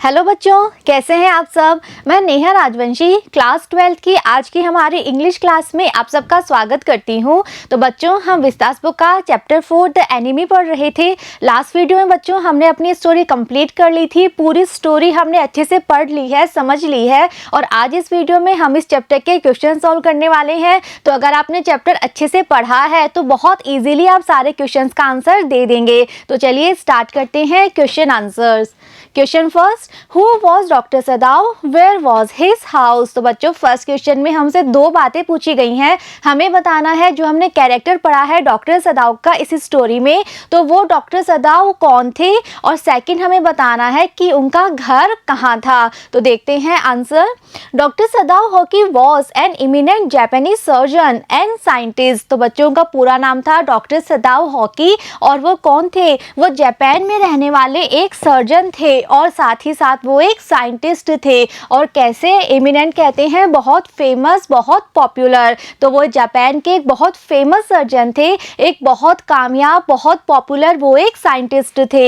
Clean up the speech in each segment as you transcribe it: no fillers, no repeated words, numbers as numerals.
Hello बच्चों, कैसे हैं आप सब। मैं नेहा राजवंशी क्लास 12 की आज की हमारी इंग्लिश क्लास में आप सबका स्वागत करती हूं। तो बच्चों, हम विस्तास बुक का चैप्टर 4 द एनिमी पढ़ रहे थे। लास्ट वीडियो में बच्चों हमने अपनी स्टोरी कंप्लीट कर ली थी। पूरी स्टोरी हमने अच्छे से पढ़ ली है, समझ ली है। और आज इस वीडियो में हम इस चैप्टर के क्वेश्चन सॉल्व करने वाले हैं। तो अगर आपने चैप्टर अच्छे से पढ़ा है तो बहुत ईजिली आप सारे क्वेश्चन का आंसर दे देंगे। तो चलिए स्टार्ट करते हैं question answers. Question first, who was doctor Sadao, where was his house. तो बच्चों फर्स्ट क्वेश्चन में हमसे दो बातें पूछी गई हैं। हमें बताना है जो हमने कैरेक्टर पढ़ा है डॉक्टर सदाव का इस स्टोरी में, तो वो डॉक्टर सदाव कौन थे, और सेकंड हमें बताना है कि उनका घर कहाँ था। तो देखते हैं answer. Doctor Sadao Hoki was an eminent Japanese surgeon and scientist. तो बच्चों का पूरा नाम था डॉक्टर सदाव हॉकी, और वो कौन थे, वो जापान में रहने वाले एक सर्जन थे और साथ ही साथ वो एक साइंटिस्ट थे। और कैसे एमिनेंट कहते हैं, बहुत फेमस, बहुत पॉपुलर। तो वो जापान के एक बहुत फेमस सर्जन थे, एक बहुत कामयाब, बहुत पॉपुलर वो एक साइंटिस्ट थे।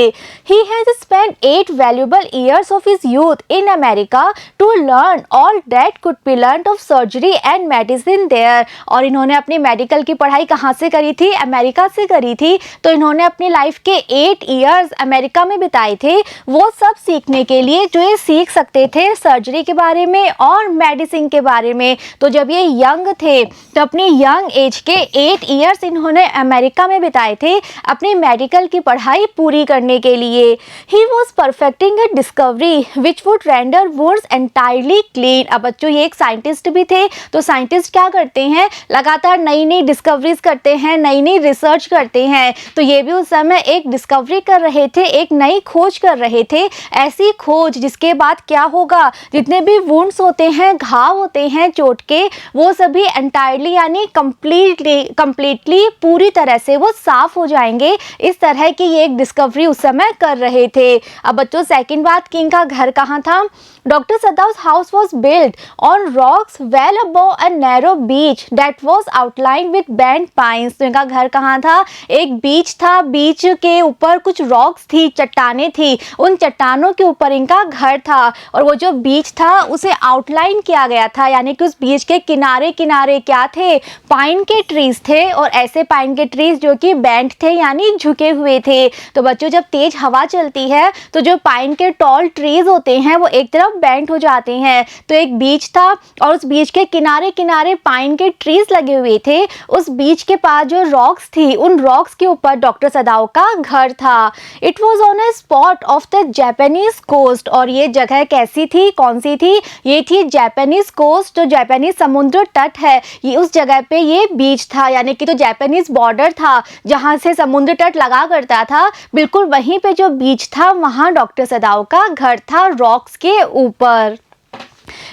He has spent 8 valuable years of his youth in America to learn all that could be learned of surgery and medicine there. और इन्होंने अपनी मेडिकल की पढ़ाई कहाँ से करी थी, अमेरिका से करी थी। तो इन्होंने अपनी लाइफ के 8 ईयर्स अमेरिका में बिताए थे, वो सब सीखने के लिए जो ये सीख सकते थे सर्जरी के बारे में और मेडिसिन के बारे में। तो जब ये यंग थे तो अपनी यंग एज के 8 ईयर्स इन्होंने अमेरिका में बिताए थे अपनी मेडिकल की पढ़ाई पूरी करने के लिए। He was perfecting a discovery which would render wounds entirely clean. अब बच्चों ये एक साइंटिस्ट भी थे। तो साइंटिस्ट क्या करते हैं, लगातार नई नई डिस्कवरीज करते हैं, नई नई रिसर्च करते हैं। तो ये भी उस समय एक डिस्कवरी कर रहे थे, एक नई खोज कर रहे थे। ऐसी खोज जिसके बाद क्या होगा, जितने भी वुंड्स होते हैं, घाव होते हैं चोट के, वो सभी एंटायरली यानी कंप्लीटली पूरी तरह से वो साफ हो जाएंगे। इस तरह की ये एक डिस्कवरी उस समय कर रहे थे। अब बच्चों सेकंड बात कि इनका घर कहाँ था। Doctor Sadao's house was build on rocks well above a narrow beach that was outlined with bent pines. तो इनका घर कहाँ था, एक बीच था, बीच के ऊपर कुछ रॉक्स थी, चट्टानें थी, उन चट्टानों के ऊपर इनका घर था। और वो जो बीच था उसे आउटलाइन किया गया था, यानी कि उस बीच के किनारे किनारे क्या थे, पाइन के ट्रीज थे। और ऐसे पाइन के ट्रीज जो कि बेंट थे यानी झुके हुए थे। तो बच्चों जब तेज हवा चलती है तो जो पाइन के टॉल ट्रीज होते हैं वो एक तरफ बेंट हो जाते हैं। तो एक बीच था और उस बीच के किनारे किनारे पाइन के ट्रीज लगे हुए थे। उस बीच के पास जो रॉक्स थी, उन रॉक्स के ऊपर डॉक्टर सदाव का घर था। It was on a spot of the Japanese coast. और ये जगह कैसी थी, कौन सी थी, ये थी जापानीज कोस्ट, जो जापानीज समुद्र तट है, ये उस जगह पे ये बीच था, यानी कि तो जापानीज बॉर्डर था जहां से समुद्र तट लगा करता था, बिल्कुल वहीं पे जो बीच था वहां डॉक्टर सदाव का घर था, रॉक्स के ऊपर।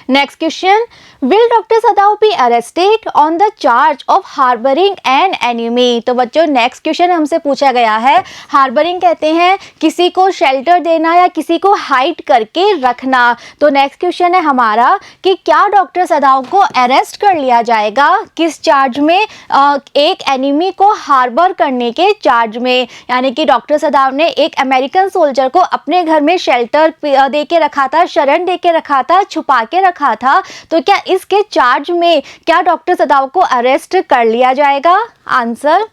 Next question, will doctor सदाव be arrested on the charge of harbouring an enemy. तो बच्चों नेक्स्ट क्वेश्चन हमसे पूछा गया है, हार्बरिंग कहते हैं किसी को शेल्टर देना या किसी को हाइड करके रखना। तो नेक्स्ट क्वेश्चन है हमारा कि क्या डॉक्टर सदाव को अरेस्ट कर लिया जाएगा, किस चार्ज में, एक एनिमी को हार्बर करने के चार्ज में। यानी कि डॉक्टर सदाव ने एक अमेरिकन सोल्जर को अपने घर में शेल्टर दे के रखा था, शरण दे के रखा था, छुपा के रखा था। तो क्या इसके चार्ज में क्या डॉक्टर सदाव को अरेस्ट कर लिया जाएगा। Answer,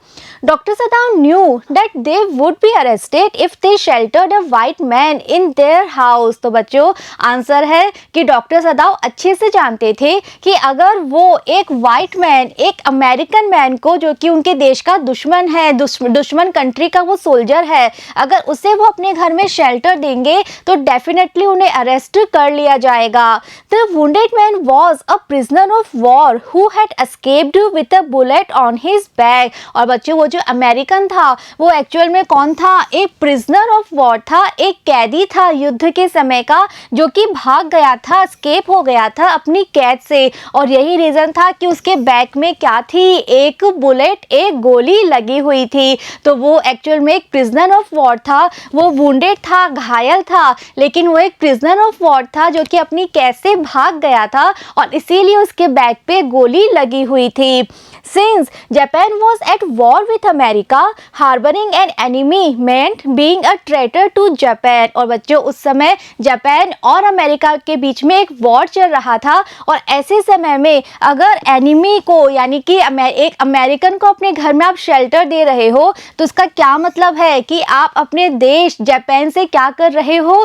doctor सदाव knew that they would be arrested if they sheltered a white man in their house. तो बच्चों आंसर है कि डॉक्टर सदाव अच्छे से जानते थे कि अगर वो एक वाइट मैन, एक अमेरिकन मैन को, जो कि उनके देश का दुश्मन है, दुश्मन कंट्री का वो सोल्जर है, अगर उसे वो अपने घर में शेल्टर देंगे तो डेफिनेटली उन्हें अरेस्ट कर लिया जाएगा। The wounded man was a prisoner of war who had escaped with a bullet on his back. और बच्चों वो जो अमेरिकन था वो एक्चुअल में कौन था, एक प्रिजनर ऑफ वॉर था, एक कैदी था युद्ध के समय का, जो कि भाग गया था, एस्केप हो गया था अपनी कैद से। और यही रीजन था कि उसके बैक में क्या थी, एक बुलेट, एक गोली लगी हुई थी। तो वो एक्चुअल में एक प्रिजनर ऑफ वॉर था, वो वुंडेड था, घायल था, लेकिन वो एक प्रिजनर ऑफ वॉर था जो कि अपनी कैद से भाग भाग गया था और इसीलिए उसके बैग पे गोली लगी हुई थी। Since Japan was at war with America, harboring an enemy meant being a traitor to Japan। और बच्चों उस समय जापान और अमेरिका के बीच में एक वॉर चल रहा था और ऐसे समय में अगर एनिमी को यानी कि एक अमेरिकन को अपने घर में आप शेल्टर दे रहे हो तो उसका क्या मतलब है कि आप अपने देश जापान से क्या कर रहे हो,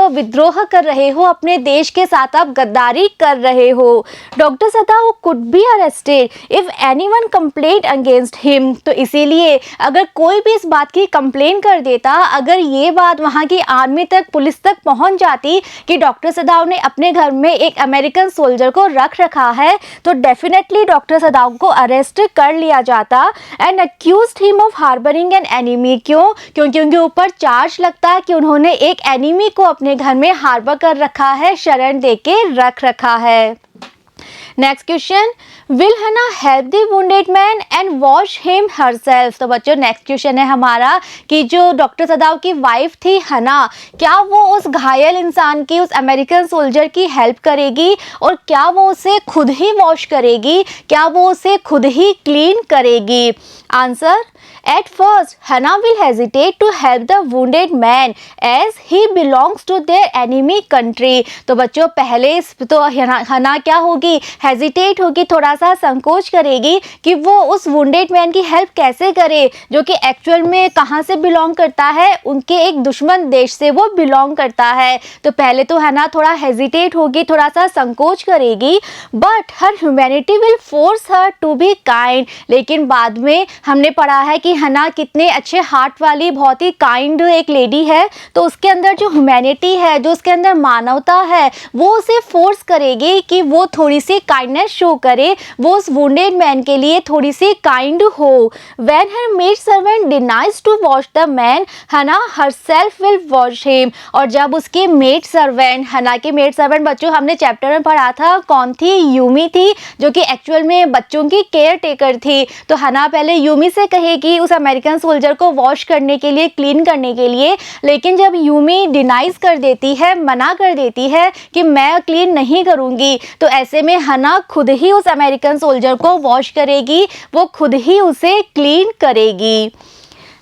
विद्रोह कर रहे हो, अपने देश के साथ आप गद्दारी कर रहे हो। Doctor Sadao could be arrested if anyone complaint against him. तो इसीलिए अगर कोई भी इस बात की कंप्लेन कर देता, अगर ये बात वहाँ की आर्मी तक, पुलिस तक पहुँच जाती कि डॉक्टर सदाओ ने अपने घर में एक अमेरिकन सोल्जर को रख रखा है, तो डेफिनेटली डॉक्टर सदाओ को अरेस्ट कर लिया जाता and accused him of harbouring an enemy. क्योंकि उनके ऊपर चार्ज लगता है कि उन्होंने एक एनिमी को अपने घर में हार्बर कर रखा है, शरण दे के रख रखा है। नेक्स्ट क्वेश्चन, विल हना help the wounded man and wash him herself. तो बच्चों नेक्स्ट क्वेश्चन है हमारा कि जो डॉक्टर सदाओ की वाइफ थी हना, क्या वो उस घायल इंसान की, उस अमेरिकन सोल्जर की हेल्प करेगी और क्या वो उसे खुद ही वॉश करेगी, क्या वो उसे खुद ही क्लीन करेगी? Answer, at first Hannah will hesitate to help the wounded man as he belongs to their enemy country। तो बच्चों पहले तो हना क्या होगी, हेजिटेट होगी, थोड़ा सा संकोच करेगी कि वो उस वुंडेड मैन की हेल्प कैसे करे जो कि एक्चुअल में कहाँ से बिलोंग करता है, उनके एक दुश्मन देश से वो बिलोंग करता है। तो पहले तो हना थोड़ा हेजिटेट होगी, थोड़ा सा संकोच करेगी, but her humanity will force her to be kind. लेकिन बाद में हमने पढ़ा है कि हना कितने अच्छे हार्ट वाली, बहुत ही काइंड एक लेडी है, तो उसके अंदर जो ह्यूमैनिटी है, जो उसके अंदर मानवता है, वो उसे फोर्स करेगी कि वो थोड़ी सी काइंडनेस शो करे, वो उस वुंडेड मैन के लिए थोड़ी सी काइंड हो। When her maid servant denies to wash the man, Hana herself will wash him. और जब उसकी मेड सर्वेंट, हना की मेड सर्वेंट बच्चों हमने चैप्टर में पढ़ा था कौन थी, यूमी थी, जो कि एक्चुअल में बच्चों की केयर टेकर थी। तो हना पहले यूमी से कहेगी उस अमेरिकन सोल्जर को वॉश करने के लिए, क्लीन करने के लिए, लेकिन जब यूमी डिनाइज कर देती है, मना कर देती है कि मैं क्लीन नहीं करूंगी, तो ऐसे में हना खुद ही उस अमेरिकन सोल्जर को वॉश करेगी, वो खुद ही उसे क्लीन करेगी।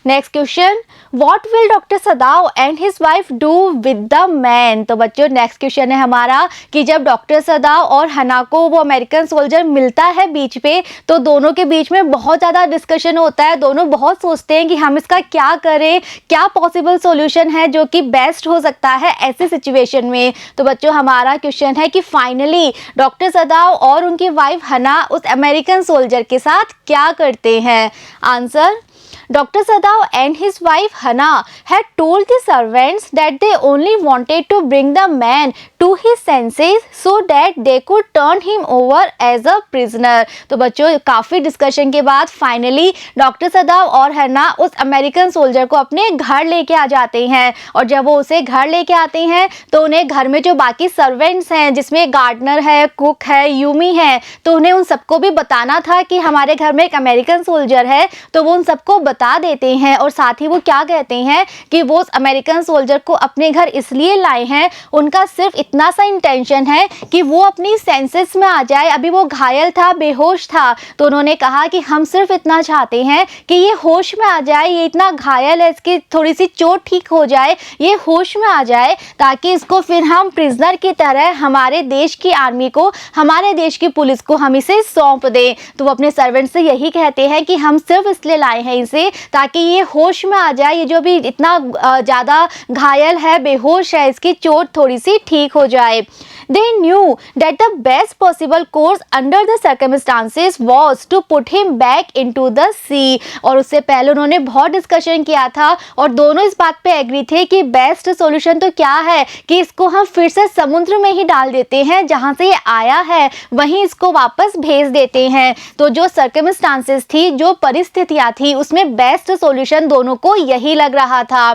Next question, what will doctor Sadao and his wife do with the man. तो बच्चों नेक्स्ट क्वेश्चन है हमारा कि जब डॉक्टर सदाओ और हना को वो अमेरिकन सोल्जर मिलता है बीच पे, तो दोनों के बीच में बहुत ज़्यादा डिस्कशन होता है। दोनों बहुत सोचते हैं कि हम इसका क्या करें, क्या पॉसिबल सॉल्यूशन है जो कि बेस्ट हो सकता है ऐसे सिचुएशन में। तो बच्चों हमारा क्वेश्चन है कि फाइनली डॉक्टर सदाओ और उनकी वाइफ हना उस अमेरिकन सोल्जर के साथ क्या करते हैं? Answer, Dr. Sadao and his wife Hana had told the servants that they only wanted to bring the man to his senses so that they could turn him over as a prisoner। तो बच्चों काफ़ी discussion के बाद finally doctor सदाओ और हना उस American soldier को अपने घर लेके आ जाते हैं। और जब वो उसे घर लेके आते हैं तो उन्हें घर में जो बाकी सर्वेंट्स हैं, जिसमें गार्डनर है, कुक है, यूमी है, तो उन्हें उन सबको भी बताना था कि हमारे घर में एक अमेरिकन सोल्जर है। तो वो उन सबको बता देते हैं और साथ ही वो क्या कहते हैं कि वो उस अमेरिकन सोल्जर को अपने घर इसलिए लाए हैं, उनका सिर्फ इतना सा इंटेंशन है कि वो अपनी सेंसेस में आ जाए। अभी वो घायल था, बेहोश था, तो उन्होंने कहा कि हम सिर्फ इतना चाहते हैं कि ये होश में आ जाए, ये इतना घायल है, इसकी थोड़ी सी चोट ठीक हो जाए, ये होश में आ जाए, ताकि इसको फिर हम प्रिजनर की तरह हमारे देश की आर्मी को, हमारे देश की पुलिस को हम इसे सौंप दें। तो वो अपने सर्वेंट से यही कहते हैं कि हम सिर्फ इसलिए लाए हैं इसे ताकि ये होश में आ जाए, ये जो भी इतना ज़्यादा घायल है, बेहोश है, इसकी चोट थोड़ी सी ठीक हो जाए। They knew that the best possible course under the circumstances was to put him back into the sea। और उससे पहले उन्होंने बहुत डिस्कशन किया था और दोनों इस बात पे एग्री थे कि बेस्ट सॉल्यूशन तो क्या है कि इसको हम फिर से समुद्र में ही डाल देते हैं, जहाँ से ये आया है वहीं इसको वापस भेज देते हैं। तो जो सर्कमस्टांसेस थी, जो परिस्थितियाँ थी, उसमें बेस्ट सॉल्यूशन दोनों को यही लग रहा था।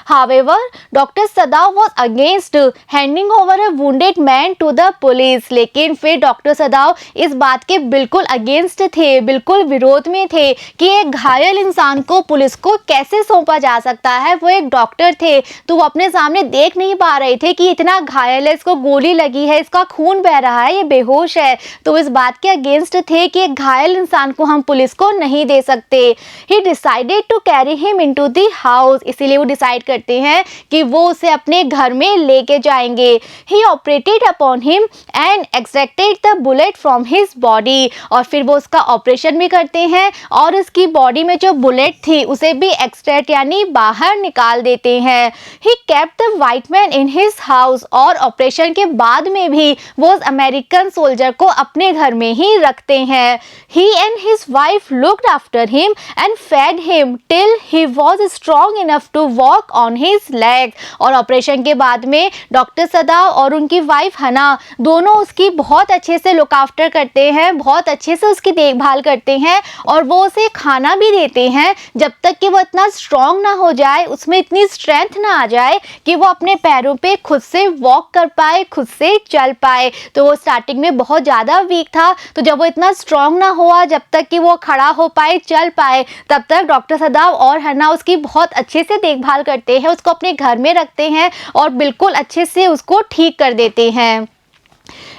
However, Dr. Sadao was against handing over a wounded man to the police. लेकिन फिर डॉक्टर सदाव इस बात के बिल्कुल अगेंस्ट थे, बिल्कुल विरोध में थे कि एक घायल इंसान को पुलिस को कैसे सौंपा जा सकता है। वो एक डॉक्टर थे तो वो अपने सामने देख नहीं पा रहे थे कि इतना घायल है, इसको गोली लगी है, इसका खून बह रहा है, ये बेहोश है। तो इस बात के अगेंस्ट थे कि एक घायल इंसान को हम पुलिस को नहीं दे सकते। He decided to carry him into the house, इसीलिए वो डिसाइड करते हैं कि वो उसे अपने घर में लेके जाएंगे। He operated upon him and extracted the bullet from his body, और फिर वो उसका ऑपरेशन भी करते हैं और उसकी बॉडी में जो बुलेट थी उसे भी एक्सट्रैक्ट यानी बाहर निकाल देते हैं। He kept the white man in his house, और ऑपरेशन के बाद में भी वो उस अमेरिकन सोल्जर को अपने घर में ही रखते हैं। He and his wife looked after him and fed him till he was strong enough to walk on his leg, और ऑपरेशन के बाद में डॉक्टर सदाव और उनकी वाइफ हना दोनों उसकी बहुत अच्छे से लुक आफ्टर करते हैं, बहुत अच्छे से उसकी देखभाल करते हैं, और वो उसे खाना भी देते हैं जब तक कि वो इतना स्ट्रॉन्ग ना हो जाए, उसमें इतनी स्ट्रेंथ ना आ जाए कि वो अपने पैरों पे खुद से वॉक कर पाए, खुद से चल पाए। तो वो स्टार्टिंग में बहुत ज़्यादा वीक था, तो जब वो इतना स्ट्रॉन्ग ना हुआ, जब तक कि वो खड़ा हो पाए, चल पाए, तब तक डॉक्टर सदाव और हन्ना उसकी बहुत अच्छे से देखभाल करते हैं, उसको अपने घर में रखते हैं और बिल्कुल अच्छे से उसको ठीक कर देते हैं।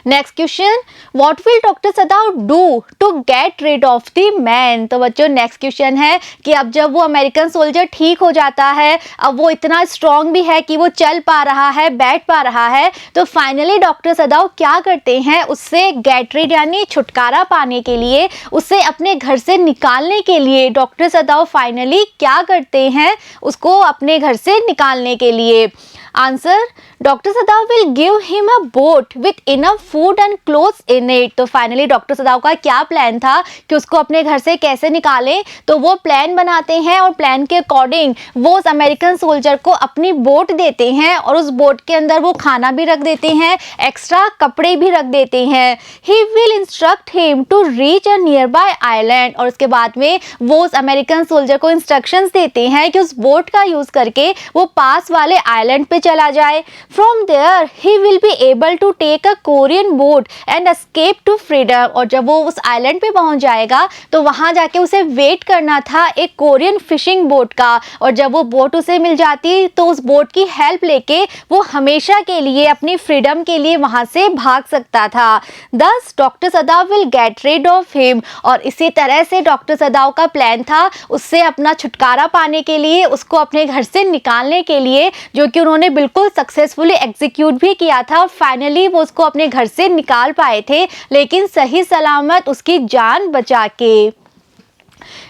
Next question, what will doctor Sadao do to get rid of the man. तो बच्चों नेक्स्ट क्वेश्चन है कि अब जब वो अमेरिकन सोल्जर ठीक हो जाता है, अब वो इतना स्ट्रॉन्ग भी है कि वो चल पा रहा है, बैठ पा रहा है, तो फाइनली डॉक्टर सदाव क्या करते हैं, उससे गेट रिड यानी छुटकारा पाने के लिए, उससे अपने घर से निकालने के लिए डॉक्टर सदाव फाइनली क्या करते हैं, उसको अपने घर से निकालने के लिए। Answer, doctor सदाव will give him a boat with enough food and clothes in it. तो फाइनली डॉक्टर सदाव का क्या प्लान था कि उसको अपने घर से कैसे निकालें, तो वो प्लान बनाते हैं और प्लान के अकॉर्डिंग वो उस अमेरिकन सोल्जर को अपनी बोट देते हैं और उस बोट के अंदर वो खाना भी रख देते हैं, एक्स्ट्रा कपड़े भी रख देते हैं। He will instruct him to reach a nearby island, और उसके बाद में वो उस अमेरिकन सोल्जर को इंस्ट्रक्शंस देते हैं कि उस बोट का यूज़ करके वो पास वाले आइलैंड पे चला जाए। From there he will be able to take a Korean boat and escape to freedom, और जब वो उस आइलैंड पे पहुंच जाएगा तो वहां जाके उसे वेट करना था एक कोरियन फिशिंग बोट का, और जब वो बोट उसे मिल जाती तो उस बोट की हेल्प लेके वो हमेशा के लिए अपनी फ्रीडम के लिए वहां से भाग सकता था। Thus doctor सदाव will get rid of him, और इसी तरह से डॉक्टर सदाव का प्लान था उससे अपना छुटकारा पाने के लिए, उसको अपने घर से निकालने के लिए, जो कि उन्होंने बिल्कुल सक्सेसफुली एग्जीक्यूट भी किया था। फाइनली वो उसको अपने घर से निकाल पाए थे, लेकिन सही सलामत उसकी जान बचा के।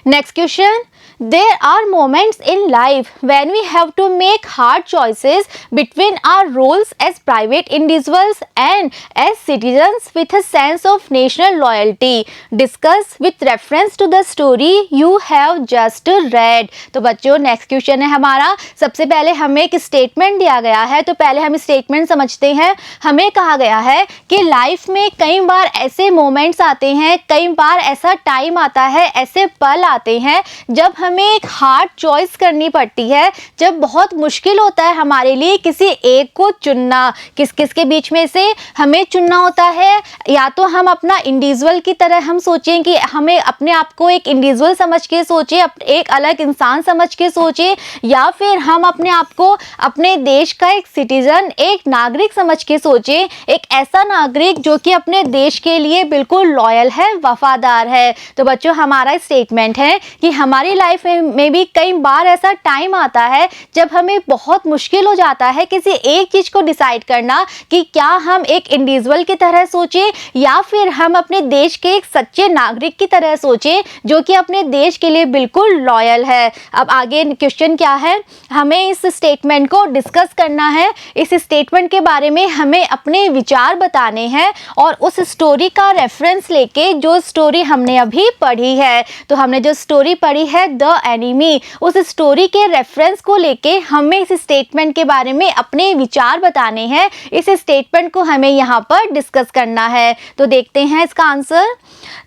Next question, there are moments in life when we have to make hard choices between our roles as private individuals and as citizens with a sense of national loyalty. Discuss with reference to the story you have just read. तो बच्चों next question है हमारा। सबसे पहले हमें एक statement दिया गया है, तो पहले हम स्टेटमेंट समझते हैं। हमें कहा गया है कि लाइफ में कई बार ऐसे मोमेंट्स आते हैं, कई बार ऐसा टाइम आता है, ऐसे पल आते हैं जब हमें एक हार्ड चॉइस करनी पड़ती है, जब बहुत मुश्किल होता है हमारे लिए किसी एक को चुनना। किस किस के बीच में से हमें चुनना होता है, या तो हम अपना इंडिविजुअल की तरह हम सोचें कि हमें अपने आप को एक इंडिविजुअल समझ के सोचें, एक अलग इंसान समझ के सोचें, या फिर हम अपने आप को अपने देश का एक सिटीजन, एक नागरिक समझ के सोचें, एक ऐसा नागरिक जो कि अपने देश के लिए बिल्कुल लॉयल है, वफादार है। तो बच्चों हमारा स्टेटमेंट है कि हमारी लाइफ में भी कई बार ऐसा टाइम आता है जब हमें बहुत मुश्किल हो जाता है किसी एक चीज़ को डिसाइड करना कि क्या हम एक इंडिविजुअल की तरह सोचें या फिर हम अपने देश के एक सच्चे नागरिक की तरह सोचें जो कि अपने देश के लिए बिल्कुल लॉयल है। अब आगे क्वेश्चन क्या है, हमें इस स्टेटमेंट को डिस्कस करना है। इस स्टेटमेंट के बारे में हमें अपने विचार बताने हैं और उस स्टोरी का रेफरेंस लेके, जो स्टोरी हमने अभी पढ़ी है, तो हमने जो स्टोरी पढ़ी है द द एनिमी, उस स्टोरी के रेफरेंस को लेके हमें इस स्टेटमेंट के बारे में अपने विचार बताने हैं। इस स्टेटमेंट को हमें यहाँ पर डिस्कस करना है। तो देखते हैं इसका answer.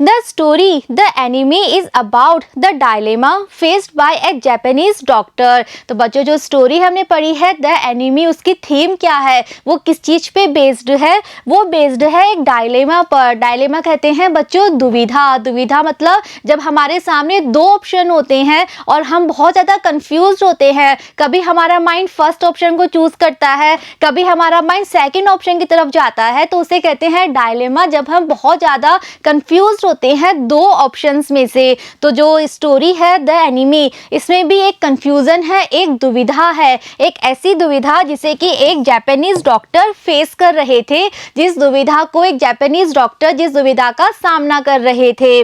The story the enemy is about the dilemma faced by A Japanese doctor. तो बच्चों जो स्टोरी हमने पढ़ी है द एनिमी, उसकी थीम क्या है, वो किस चीज पे बेस्ड है? वो बेस्ड है एक डायलेमा पर। डायलेमा कहते हैं बच्चों दुविधा। दुविधा मतलब जब हमारे सामने दो ऑप्शन होते हैं और हम बहुत ज़्यादा कंफ्यूज होते हैं, कभी हमारा माइंड फर्स्ट ऑप्शन को चूज करता है, कभी हमारा माइंड सेकंड ऑप्शन की तरफ जाता है, तो उसे कहते हैं डायलेमा। जब हम बहुत ज़्यादा कंफ्यूज होते हैं दो ऑप्शंस में से। तो जो स्टोरी है द एनिमी, इसमें भी एक कंफ्यूजन है, एक दुविधा है, एक ऐसी दुविधा जिसे कि एक जापानीज डॉक्टर फेस कर रहे थे, जिस दुविधा को एक जापानीज डॉक्टर जिस दुविधा का सामना कर रहे थे।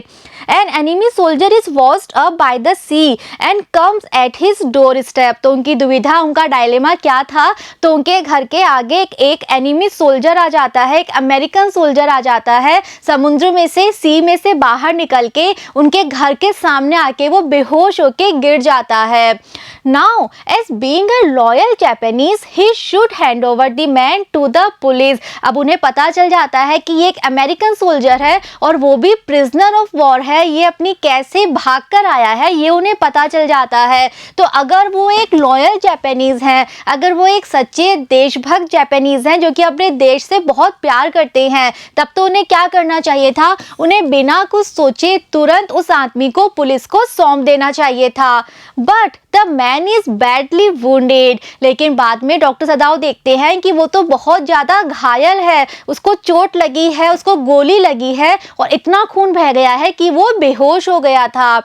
An enemy soldier is washed up by the sea and comes at his doorstep। तो उनकी दुविधा, उनका डायलेमा क्या था? तो उनके घर के आगे एक एनिमी सोल्जर आ जाता है, एक अमेरिकन सोल्जर आ जाता है, समुद्र में से, सी में से बाहर निकल के उनके घर के सामने आके वो बेहोश होके गिर जाता है। Now, as being a loyal Japanese, he should hand over the man to the police। अब उन्हें पता चल जाता है कि ये एक अमेरिकन सोल्जर है और वो भी प्रिजनर ऑफ वॉर है, ये अपनी कैसे भाग कर आया है ये उन्हें पता चल जाता है। तो अगर वो एक लॉयल जापानीज हैं, अगर वो एक सच्चे देशभक्त जापानीज हैं जो कि अपने देश से बहुत प्यार करते हैं, तब तो उन्हें क्या करना चाहिए था? उन्हें बिना कुछ सोचे तुरंत उस आदमी को पुलिस को सौंप देना चाहिए था। But the man is badly wounded. लेकिन बाद में डॉक्टर सदाओ देखते हैं कि वो तो बहुत ज़्यादा घायल है, उसको चोट लगी है, उसको गोली लगी है और इतना खून बह गया है कि वो बेहोश हो गया था।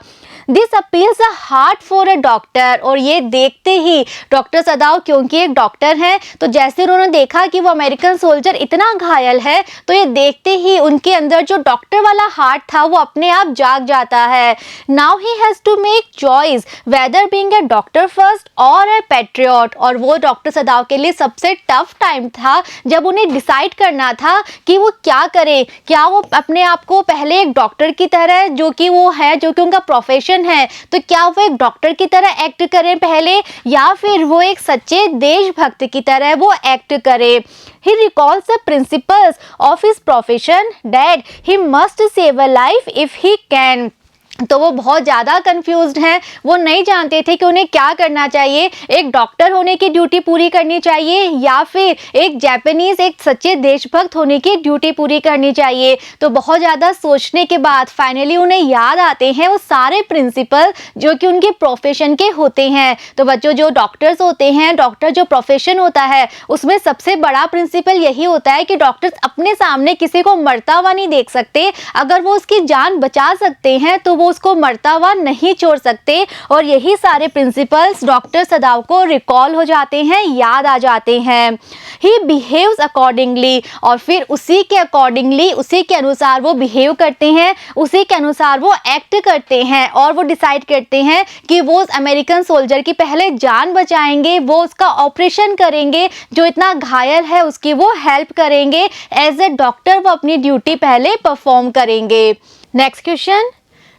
This appears a heart for a doctor. और ये देखते ही डॉक्टर सदाओ, क्योंकि एक डॉक्टर हैं, तो जैसे उन्होंने देखा कि वो अमेरिकन सोल्जर इतना घायल है, तो ये देखते ही उनके अंदर जो डॉक्टर वाला हार्ट था वो अपने आप जाग जाता है। Now he has to make choice whether being a doctor first और ए पैट्रियट। और वो डॉक्टर सदाओ के लिए सबसे टफ टाइम था जब उन्हें डिसाइड करना था कि वो क्या करें। क्या वो अपने आप को पहले एक डॉक्टर की तरह, जो कि वो है, जो कि उनका प्रोफेशन है, तो क्या वो एक डॉक्टर की तरह एक्ट करें पहले, या फिर वो एक सच्चे देशभक्त की तरह वो एक्ट करे। He recalls the principles of his profession that he must save a life if he can। तो वो बहुत ज़्यादा कंफ्यूज्ड हैं, वो नहीं जानते थे कि उन्हें क्या करना चाहिए, एक डॉक्टर होने की ड्यूटी पूरी करनी चाहिए या फिर एक जापानीज़, एक सच्चे देशभक्त होने की ड्यूटी पूरी करनी चाहिए। तो बहुत ज़्यादा सोचने के बाद फाइनली उन्हें याद आते हैं वो सारे प्रिंसिपल जो कि उनके प्रोफेशन के होते हैं। तो बच्चों जो डॉक्टर्स होते हैं, डॉक्टर जो प्रोफेशन होता है, उसमें सबसे बड़ा प्रिंसिपल यही होता है कि डॉक्टर्स अपने सामने किसी को मरता हुआ नहीं देख सकते। अगर वो उसकी जान बचा सकते हैं तो वो उसको मरता हुआ नहीं छोड़ सकते। और यही सारे प्रिंसिपल्स डॉक्टर सदाओ को रिकॉल हो जाते हैं, याद आ जाते हैं। He behaves accordingly. और फिर उसी के अकॉर्डिंगली, उसी के अनुसार वो बिहेव करते हैं, उसी के अनुसार वो एक्ट करते हैं और वो डिसाइड करते हैं कि वो उस अमेरिकन सोल्जर की पहले जान बचाएंगे, वो उसका ऑपरेशन करेंगे, जो इतना घायल है उसकी वो हेल्प करेंगे। एज ए डॉक्टर वो अपनी ड्यूटी पहले परफॉर्म करेंगे। Next question.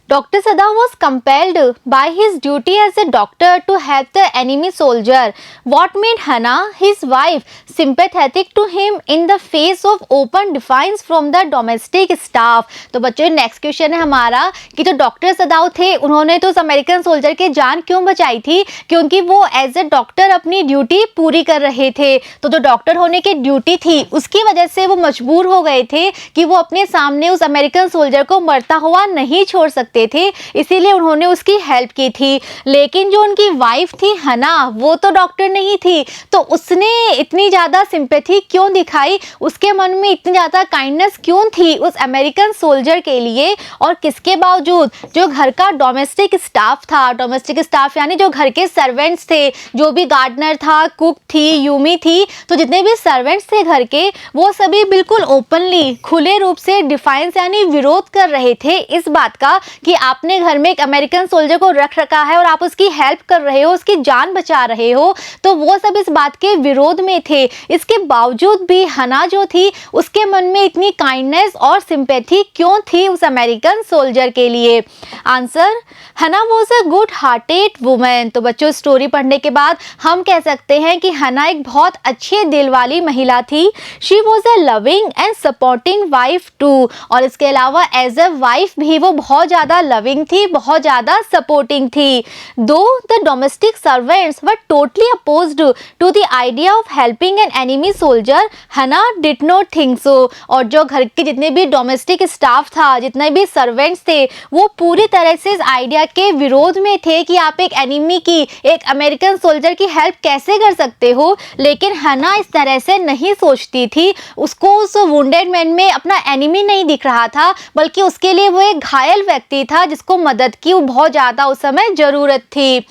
Dr. Sadao was compelled by his duty as a doctor to help the enemy soldier. What made Hana, his wife, sympathetic to him in the face of open defiance from the domestic staff? तो बच्चों next question है हमारा कि जो doctor सदाओ थे उन्होंने तो उस अमेरिकन सोल्जर की जान क्यों बचाई थी? क्योंकि वो एज ए डॉक्टर अपनी ड्यूटी पूरी कर रहे थे। तो जो डॉक्टर होने की ड्यूटी थी उसकी वजह से वो मजबूर हो गए थे कि वो अपने सामने उस अमेरिकन सोल्जर को मरता हुआ नहीं छोड़ सकते थे, इसीलिए उन्होंने उसकी हेल्प की थी। लेकिन जो उनकी वाइफ थी हना, वो तो डॉक्टर नहीं थी, तो उसने इतनी ज़्यादा सिंपैथी क्यों दिखाई, उसके मन में इतनी ज़्यादा काइंडनेस क्यों थी उस अमेरिकन सोल्जर के लिए? और किसके बावजूद जो घर का डोमेस्टिक स्टाफ था, डोमेस्टिक स्टाफ यानी जो घर के सर्वेंट्स थे, जो भी गार्डनर था, कुक थी, यूमी थी, तो जितने भी सर्वेंट्स थे घर के, वो सभी बिल्कुल ओपनली, खुले रूप से डिफाइंस यानी विरोध कर रहे थे इस बात का कि आपने घर में एक अमेरिकन सोल्जर को रख रखा है और आप उसकी हेल्प कर रहे हो, उसकी जान बचा रहे हो, तो वो सब इस बात के विरोध में थे। इसके बावजूद भी हना जो थी उसके मन में इतनी काइंडनेस और सिंपैथी क्यों थी उस अमेरिकन सोल्जर के लिए? आंसर, हना was a good hearted women. तो बच्चों, स्टोरी पढ़ने के बाद हम कह सकते हैं कि हना एक बहुत अच्छे दिल वाली महिला थी। She was a loving and supporting wife too. और इसके अलावा एज अ वाइफ भी वो बहुत ज़्यादा लविंग थी, बहुत ज़्यादा सपोर्टिंग थी। Though the domestic servants were totally opposed to the idea of helping an enemy soldier, Hana did not think so. और जो घर के जितने भी डोमेस्टिक स्टाफ था, जितने भी सर्वेंट्स थे, वो पूरी तरह से इस आइडिया के विरोध में थे कि आप एक एनिमी की, एक अमेरिकन सोल्जर की हेल्प कैसे कर सकते हो। लेकिन हना इस तरह से नहीं सोचती थी। उसको उस वुंडेड मैन में अपना एनिमी नहीं दिख रहा था, बल्कि उसके लिए वो एक घायल व्यक्ति था जिसको मदद की बहुत ज़्यादा उस समय ज़रूरत थी।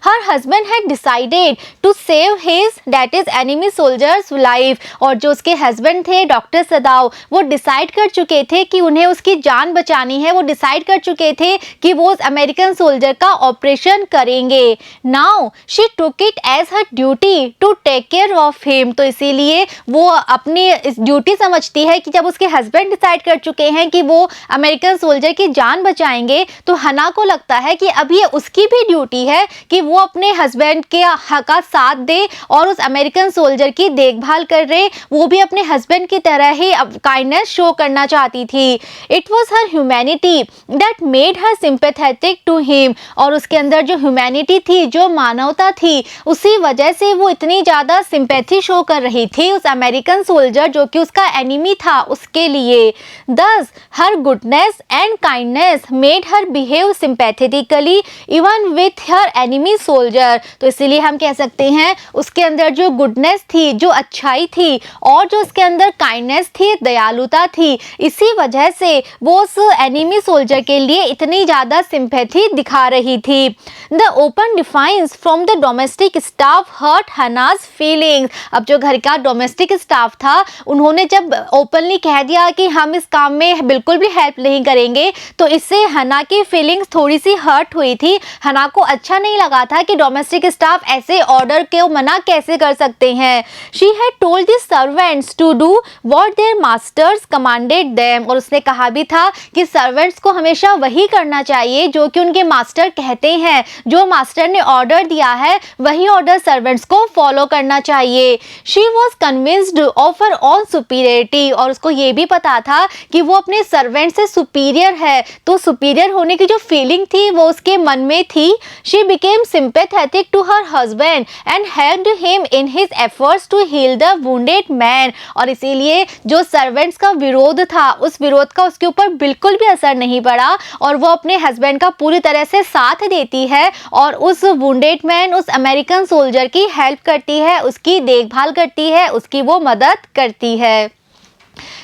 Her husband had decided to save his, that is enemy soldiers life। और जो उसके हस्बैंड थे डॉक्टर सदाव, वो डिसाइड कर चुके थे कि उन्हें उसकी जान बचानी है। वो डिसाइड कर चुके थे कि वो उस अमेरिकन सोल्जर का ऑपरेशन करेंगे। Now she took it as her duty to take care of him. तो इसीलिए वो अपनी इस ड्यूटी समझती है कि जब उसके हस्बैंड डिसाइड कर चुके हैं कि वो अमेरिकन सोल्जर की जान बचाएंगे, तो हना को लगता है कि अब ये उसकी भी ड्यूटी है कि वो अपने हस्बैंड के का साथ दे और उस अमेरिकन सोल्जर की देखभाल कर रहे। वो भी अपने हस्बैंड की तरह ही काइंडनेस शो करना चाहती थी। It was her humanity that made her sympathetic to him. और उसके अंदर जो ह्यूमैनिटी थी, जो मानवता थी, उसी वजह से वो इतनी ज़्यादा सिंपैथी शो कर रही थी उस अमेरिकन सोल्जर जो कि उसका एनिमी था, उसके लिए। Thus her goodness and kindness made her behave sympathetically even with her enemy soldier. तो इसीलिए हम कह सकते हैं उसके अंदर जो गुडनेस थी, जो अच्छाई थी, और जो उसके अंदर काइंडनेस थी, दयालुता थी, इसी वजह से वो उस एनिमी सोल्जर के लिए इतनी ज़्यादा सिंपैथी दिखा रही थी। The open defiance from the domestic staff hurt Hana's feelings. अब जो घर का डोमेस्टिक स्टाफ था, उन्होंने जब ओपनली कह दिया कि हम इस काम में बिल्कुल भी हेल्प नहीं करेंगे, तो इससे हना की फीलिंग्स थोड़ी सी हर्ट हुई थी। हना को अच्छा नहीं लगा था कि डोमेस्टिक स्टाफ ऐसे ऑर्डर को मना कैसे कर सकते हैं। She had told the servants to do what their masters commanded them. और उसने कहा भी था कि सर्वेंट्स को हमेशा वही करना चाहिए जो कि उनके मास्टर कहते हैं। जो मास्टर ने ऑर्डर दिया है, वही ऑर्डर सर्वेंट्स को फॉलो करना चाहिए। She was convinced of her own superiority. और उसको ये भी पता था कि वो अपने सर्वेंट से सुपीरियर है, तो सुपीरियर होने की जो फीलिंग थी वो उसके मन में थी। She became sympathetic to her husband and helped him in his efforts to heal the wounded man। और इसीलिए जो सर्वेंट्स का विरोध था, उस विरोध का उसके ऊपर बिल्कुल भी असर नहीं पड़ा और वो अपने हस्बैंड का पूरी तरह से साथ देती है और उस वुंडेड मैन, उस अमेरिकन सोल्जर की हेल्प करती है, उसकी देखभाल करती है, उसकी वो मदद करती है।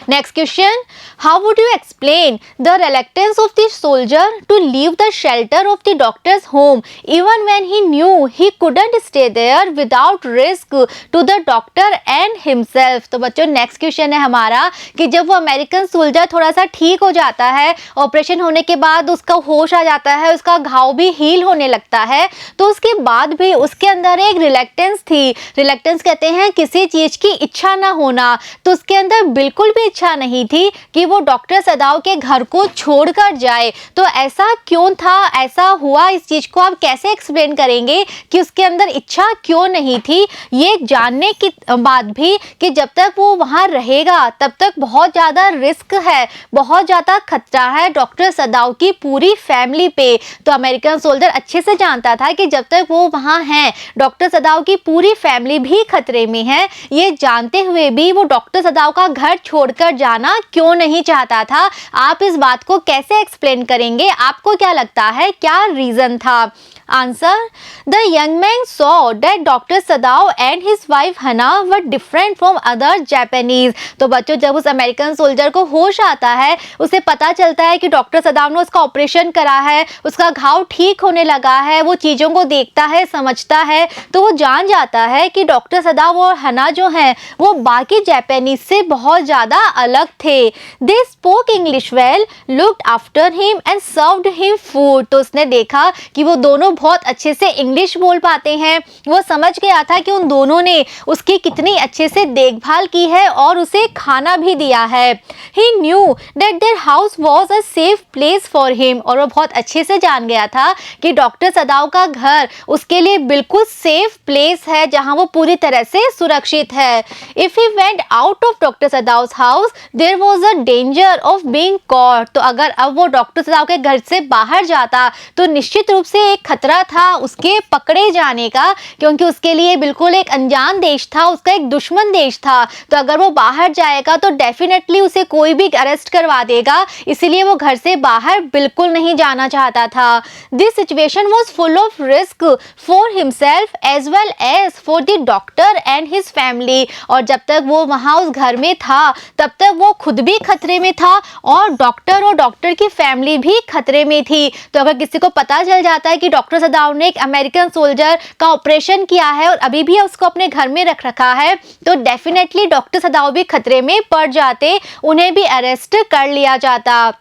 Next question, how would you explain the reluctance of the soldier to leave the shelter of the doctor's home even when he knew he couldn't stay there without risk to the doctor and himself? तो बच्चों, next question है हमारा कि जब वो American soldier थोड़ा सा ठीक हो जाता है, ऑपरेशन होने के बाद उसका होश आ जाता है, उसका घाव भी हील होने लगता है, तो उसके बाद भी उसके अंदर एक रिलक्टेंस थी। रिलक्टेंस कहते हैं किसी चीज़ की इच्छा ना होना। तो उसके अंदर बिल्कुल भी इच्छा नहीं थी कि वो डॉक्टर सदाव के घर को छोड़कर जाए। तो ऐसा क्यों था, ऐसा हुआ, इस चीज़ को आप कैसे एक्सप्लेन करेंगे कि उसके अंदर इच्छा क्यों नहीं थी? ये जानने की बात भी कि जब तक वो वहाँ रहेगा तब तक बहुत ज़्यादा रिस्क है, बहुत ज़्यादा खतरा है डॉक्टर सदाव की पूरी फैमिली पे। तो अमेरिकन सोल्जर अच्छे से जानता था कि जब तक वो वहाँ हैं, डॉक्टर सदाव की पूरी फैमिली भी खतरे में है। ये जानते हुए भी वो डॉक्टर सदाव का घर छोड़कर जाना क्यों नहीं चाहता था? आप इस बात को कैसे एक्सप्लेन करेंगे? आपको क्या लगता है, क्या रीजन था? Answer, the young man saw that doctor Sadao and his wife Hana were different from other Japanese. तो बच्चों, जब उस अमेरिकन सोल्जर को होश आता है, उसे पता चलता है कि डॉक्टर सदाव ने उसका ऑपरेशन करा है, उसका घाव ठीक होने लगा है, वो चीज़ों को देखता है, समझता है, तो वो जान जाता है कि डॉक्टर सदाव और हना जो हैं वो बाकी जापानीज से बहुत ज़्यादा अलग थे। They spoke English well, looked after him and served him food. तो उसने देखा कि वो दोनों बहुत अच्छे से इंग्लिश बोल पाते हैं। वो समझ गया था कि उन दोनों ने उसकी कितनी अच्छे से देखभाल की है और उसे खाना भी दिया है। He knew that their house was a safe place for him. और वो बहुत अच्छे से जान गया था कि डॉक्टर सदाव का घर उसके लिए बिल्कुल सेफ प्लेस है, जहां वो पूरी तरह से सुरक्षित है। If he went out of doctor Sadao's house there was a danger of being caught. तो अगर अब वो डॉक्टर सदाव के घर से बाहर जाता तो निश्चित रूप से एक खतरा था उसके पकड़े जाने का, क्योंकि उसके लिए बिल्कुल एक अनजान देश था, उसका एक दुश्मन देश था। तो अगर वो बाहर जाएगा तो डेफिनेटली उसे कोई भी अरेस्ट करवा देगा, इसीलिए वो घर से बाहर बिल्कुल नहीं जाना चाहता था। This situation was full of risk for himself as well as for the doctor and his family. और जब तक वो वहाँ उस घर में था तब तक वो खुद भी खतरे में था और डॉक्टर की फैमिली भी खतरे में थी। तो अगर किसी को पता चल जाता है कि डॉक्टर सदाव ने एक अमेरिकन सोल्जर का ऑपरेशन किया है और अभी भी उसको अपने घर में रख रखा है, तो डेफिनेटली डॉक्टर सदाव भी खतरे में पड़ जाते, उन्हें भी अरेस्ट कर लिया जाता।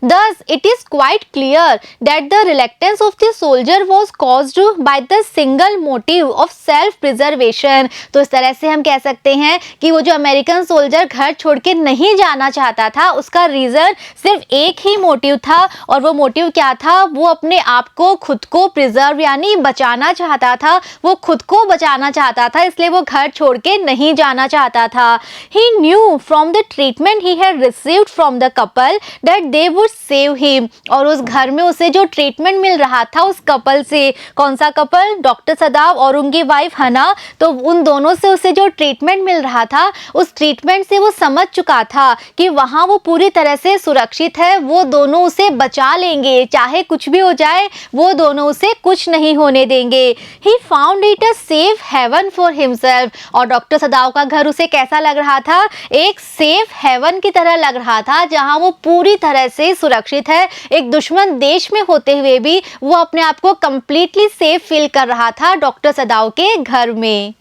Thus, it is quite clear that the reluctance of the soldier was caused by the single motive of self-preservation। तो इस तरह से हम कह सकते हैं कि वो जो अमेरिकन सोल्जर घर छोड़ के नहीं जाना चाहता था, उसका रीज़न सिर्फ एक ही मोटिव था। और वो मोटिव क्या था? वो अपने आप को खुद को प्रिजर्व यानी बचाना चाहता था, वो खुद को बचाना चाहता था, इसलिए वो घर छोड़ के नहीं जाना चाहता था। He knew from the treatment he had received from the couple that they would save him। और उस घर में उसे जो ट्रीटमेंट मिल रहा था उस कपल से, कौन सा कपल? डॉक्टर सदाव और उनकी वाइफ हना। तो उन दोनों से उसे जो ट्रीटमेंट मिल रहा था, उस ट्रीटमेंट से वो समझ चुका था कि वहाँ वो पूरी तरह से सुरक्षित है, वो दोनों उसे बचा लेंगे, चाहे कुछ भी हो जाए वो दोनों उसे कुछ नहीं होने देंगे। He found it a safe haven for himself। और डॉक्टर सदाव का घर उसे कैसा लग रहा था? एक सेफ हेवन की तरह लग रहा था, जहाँ वो पूरी तरह से सुरक्षित है। एक दुश्मन देश में होते हुए भी वो अपने आप को कंप्लीटली सेफ फील कर रहा था डॉक्टर सदाव के घर में।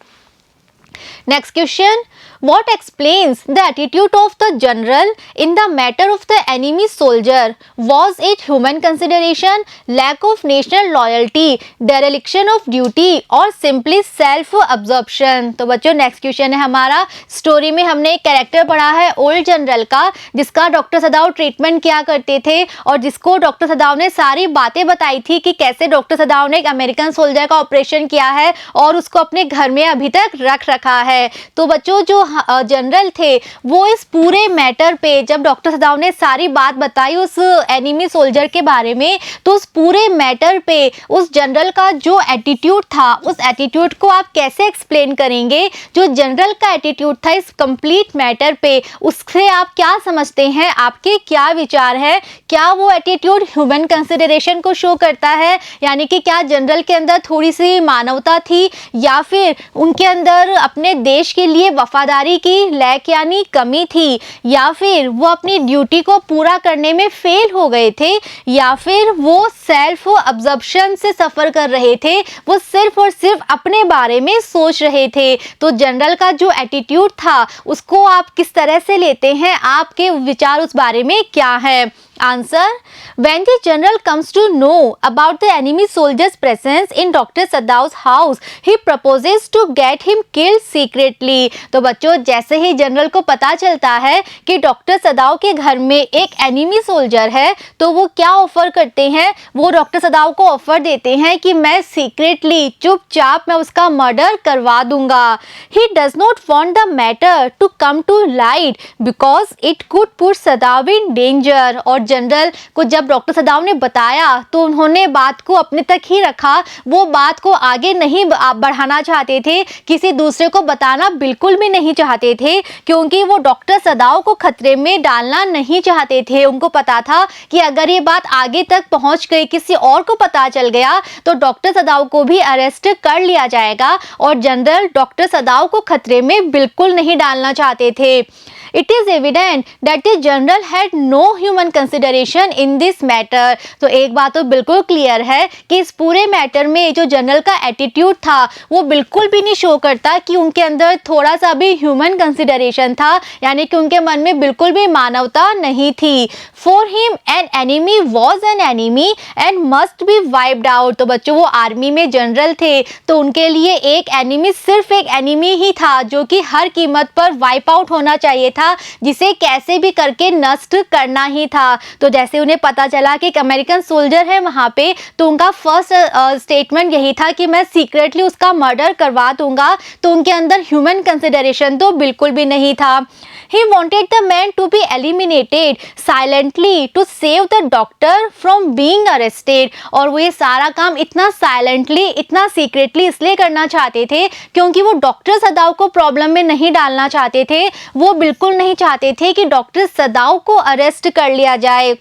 Next question, what explains the attitude of the general in the matter of the enemy soldier? Was it human consideration, lack of national loyalty, dereliction of duty or simply self absorption? तो बच्चों next question है हमारा, story में हमने एक character पढ़ा है old general का, जिसका डॉक्टर सदाव ट्रीटमेंट किया करते थे और जिसको डॉक्टर सदाव ने सारी बातें बताई थी कि कैसे डॉक्टर सदाव ने एक अमेरिकन सोल्जर का ऑपरेशन किया है और उसको अपने घर में अभी तक रख रखा है। तो बच्चों जो जनरल थे वो इस पूरे मैटर पे, जब डॉक्टर सदाव ने सारी बात बताई उस एनिमी सोल्जर के बारे में, तो उस पूरे मैटर पे उस जनरल का जो एटीट्यूड था, उस एटीट्यूड को आप कैसे एक्सप्लेन करेंगे? जो जनरल का एटीट्यूड था इस कंप्लीट मैटर पे, उससे आप क्या समझते हैं? आपके क्या विचार है? क्या वो एटीट्यूड ह्यूमन कंसिडरेशन को शो करता है, यानी कि क्या जनरल के अंदर थोड़ी सी मानवता थी, या फिर उनके अंदर अपने देश के लिए वफादारी की लैक यानी कमी थी, या फिर वो अपनी ड्यूटी को पूरा करने में फेल हो गए थे, या फिर वो सेल्फ अब्जॉर्प्शन से सफ़र कर रहे थे, वो सिर्फ और सिर्फ अपने बारे में सोच रहे थे। तो जनरल का जो एटीट्यूड था उसको आप किस तरह से लेते हैं? आपके विचार उस बारे में क्या है? Answer, when the general comes to know about the enemy soldier's presence in Dr. Sadav's house, he proposes to get him killed secretly। तो बच्चों जैसे ही जनरल को पता चलता है कि डॉक्टर सदाव के घर में एक एनिमी सोल्जर है, तो वो क्या ऑफर करते हैं? वो डॉक्टर सदाव को ऑफर देते हैं कि मैं सीक्रेटली, चुपचाप मैं उसका मर्डर करवा दूंगा। He does not want the matter to come to light because it could put Sadav in danger। और जनरल को जब डॉक्टर सदाव ने बताया तो उन्होंने बात को अपने तक ही रखा, वो बात को आगे नहीं बढ़ाना चाहते थे, किसी दूसरे को बताना बिल्कुल भी नहीं चाहते थे, क्योंकि वो डॉक्टर सदाव को खतरे में डालना नहीं चाहते थे। उनको पता था कि अगर ये बात आगे तक पहुंच गई, किसी और को पता चल गया, तो डॉक्टर सदाव को भी अरेस्ट कर लिया जाएगा और जनरल डॉक्टर सदाव को खतरे में बिल्कुल नहीं डालना चाहते थे। It is evident that the general had no human consideration in this matter. तो एक बात तो बिल्कुल क्लियर है कि इस पूरे मैटर में जो जनरल का एटीट्यूड था वो बिल्कुल भी नहीं शो करता कि उनके अंदर थोड़ा सा भी ह्यूमन कंसिडरेशन था, यानी कि उनके मन में बिल्कुल भी मानवता नहीं थी। For him an enemy was an enemy and must be wiped out. तो बच्चों वो आर्मी में जनरल थे, तो उनके लिए एक एनिमी सिर्फ एक एनिमी ही था जो कि हर कीमत पर वाइप आउट होना चाहिए था, जिसे कैसे भी करके नष्ट करना ही था। तो जैसे उन्हें पता चला कि एक अमेरिकन सोल्जर है वहाँ पे, तो उनका फर्स्ट स्टेटमेंट यही था कि मैं सीक्रेटली उसका मर्डर करवा दूंगा। तो उनके अंदर ह्यूमन कंसिडरेशन तो बिल्कुल भी नहीं था। He wanted the man to be eliminated silently to save the doctor from being arrested। और वो ये सारा काम इतना साइलेंटली, इतना सीक्रेटली इसलिए करना चाहते थे क्योंकि वो डॉक्टर सदाव को प्रॉब्लम में नहीं डालना चाहते थे। वो बिल्कुल नहीं चाहते थे कि डॉक्टर सदाव को अरेस्ट कर लिया जाए।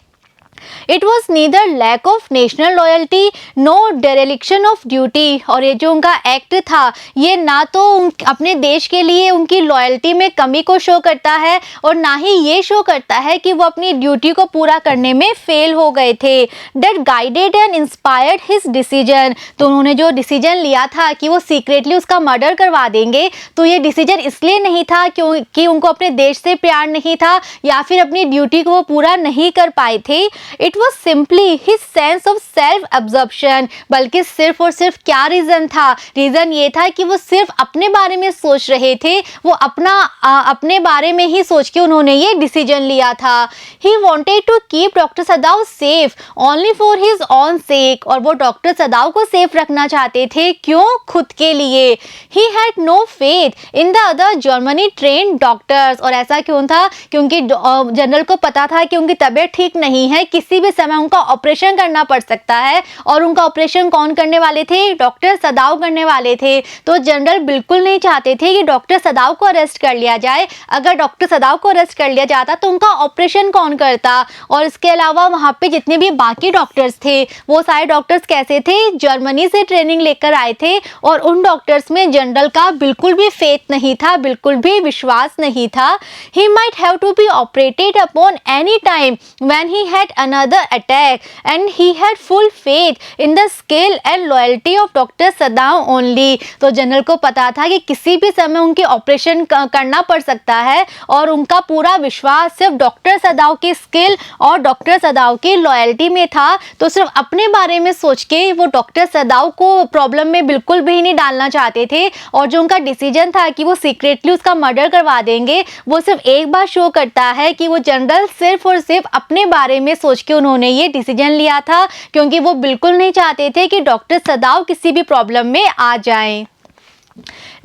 It was neither lack of national loyalty no dereliction of duty. और ये जो उनका एक्ट था ये ना तो अपने देश के लिए उनकी लॉयल्टी में कमी को शो करता है और ना ही ये शो करता है कि वो अपनी ड्यूटी को पूरा करने में फेल हो गए थे। That guided and inspired his decision. तो उन्होंने जो डिसीजन लिया था कि वो सीक्रेटली उसका मर्डर करवा देंगे, तो ये डिसीजन इसलिए नहीं था क्योंकि उनको अपने देश से प्यार नहीं था या फिर अपनी ड्यूटी को वो पूरा नहीं कर पाए थे। It was simply his sense of self absorption. बल्कि सिर्फ और सिर्फ क्या रीजन था, रीजन ये था कि वो सिर्फ अपने बारे में सोच रहे थे। वो अपने बारे में ही सोच के उन्होंने ये डिसीजन लिया था। He wanted to keep doctor Sadao safe only for his own sake. और वो डॉक्टर सदाव को सेफ रखना चाहते थे, क्यों? खुद के लिए। He had no faith in the other Germany train doctors. और ऐसा क्यों था? क्योंकि जनरल को पता था कि उनकी तबीयत ठीक नहीं है, किसी भी समय उनका ऑपरेशन करना पड़ सकता है। और उनका ऑपरेशन कौन करने वाले थे? डॉक्टर सदाव करने वाले थे। तो जनरल बिल्कुल नहीं चाहते थे कि डॉक्टर सदाव को अरेस्ट कर लिया जाए। अगर डॉक्टर सदाव को अरेस्ट कर लिया जाता तो उनका ऑपरेशन कौन करता? और इसके अलावा वहाँ पे जितने भी बाकी डॉक्टर्स थे वो सारे डॉक्टर्स कैसे थे? जर्मनी से ट्रेनिंग लेकर आए थे और उन डॉक्टर्स में जनरल का बिल्कुल भी फेथ नहीं था, बिल्कुल भी विश्वास नहीं था। He might have to be operated upon any time when he had another attack and he had full faith in the skill and loyalty of Dr. Saddam only। तो जनरल को पता था कि किसी भी समय उनकी ऑपरेशन करना पड़ सकता है और उनका पूरा विश्वास सिर्फ डॉक्टर सदाव की स्किल और डॉक्टर सदाव की लॉयल्टी में था। तो सिर्फ अपने बारे में सोच के वो डॉक्टर सदाव को प्रॉब्लम में बिल्कुल भी नहीं डालना चाहते थे। और जो उनका डिसीजन था कि वो सीक्रेटली उसका मर्डर करवा देंगे, वो सिर्फ एक बार शो करता है कि वो जनरल सिर्फ और सिर्फ अपने बारे में सोच के उन्होंने ये डिसीजन लिया था, क्योंकि वो बिल्कुल नहीं चाहते थे कि डॉक्टर सदाव किसी भी प्रॉब्लम में आ जाएं।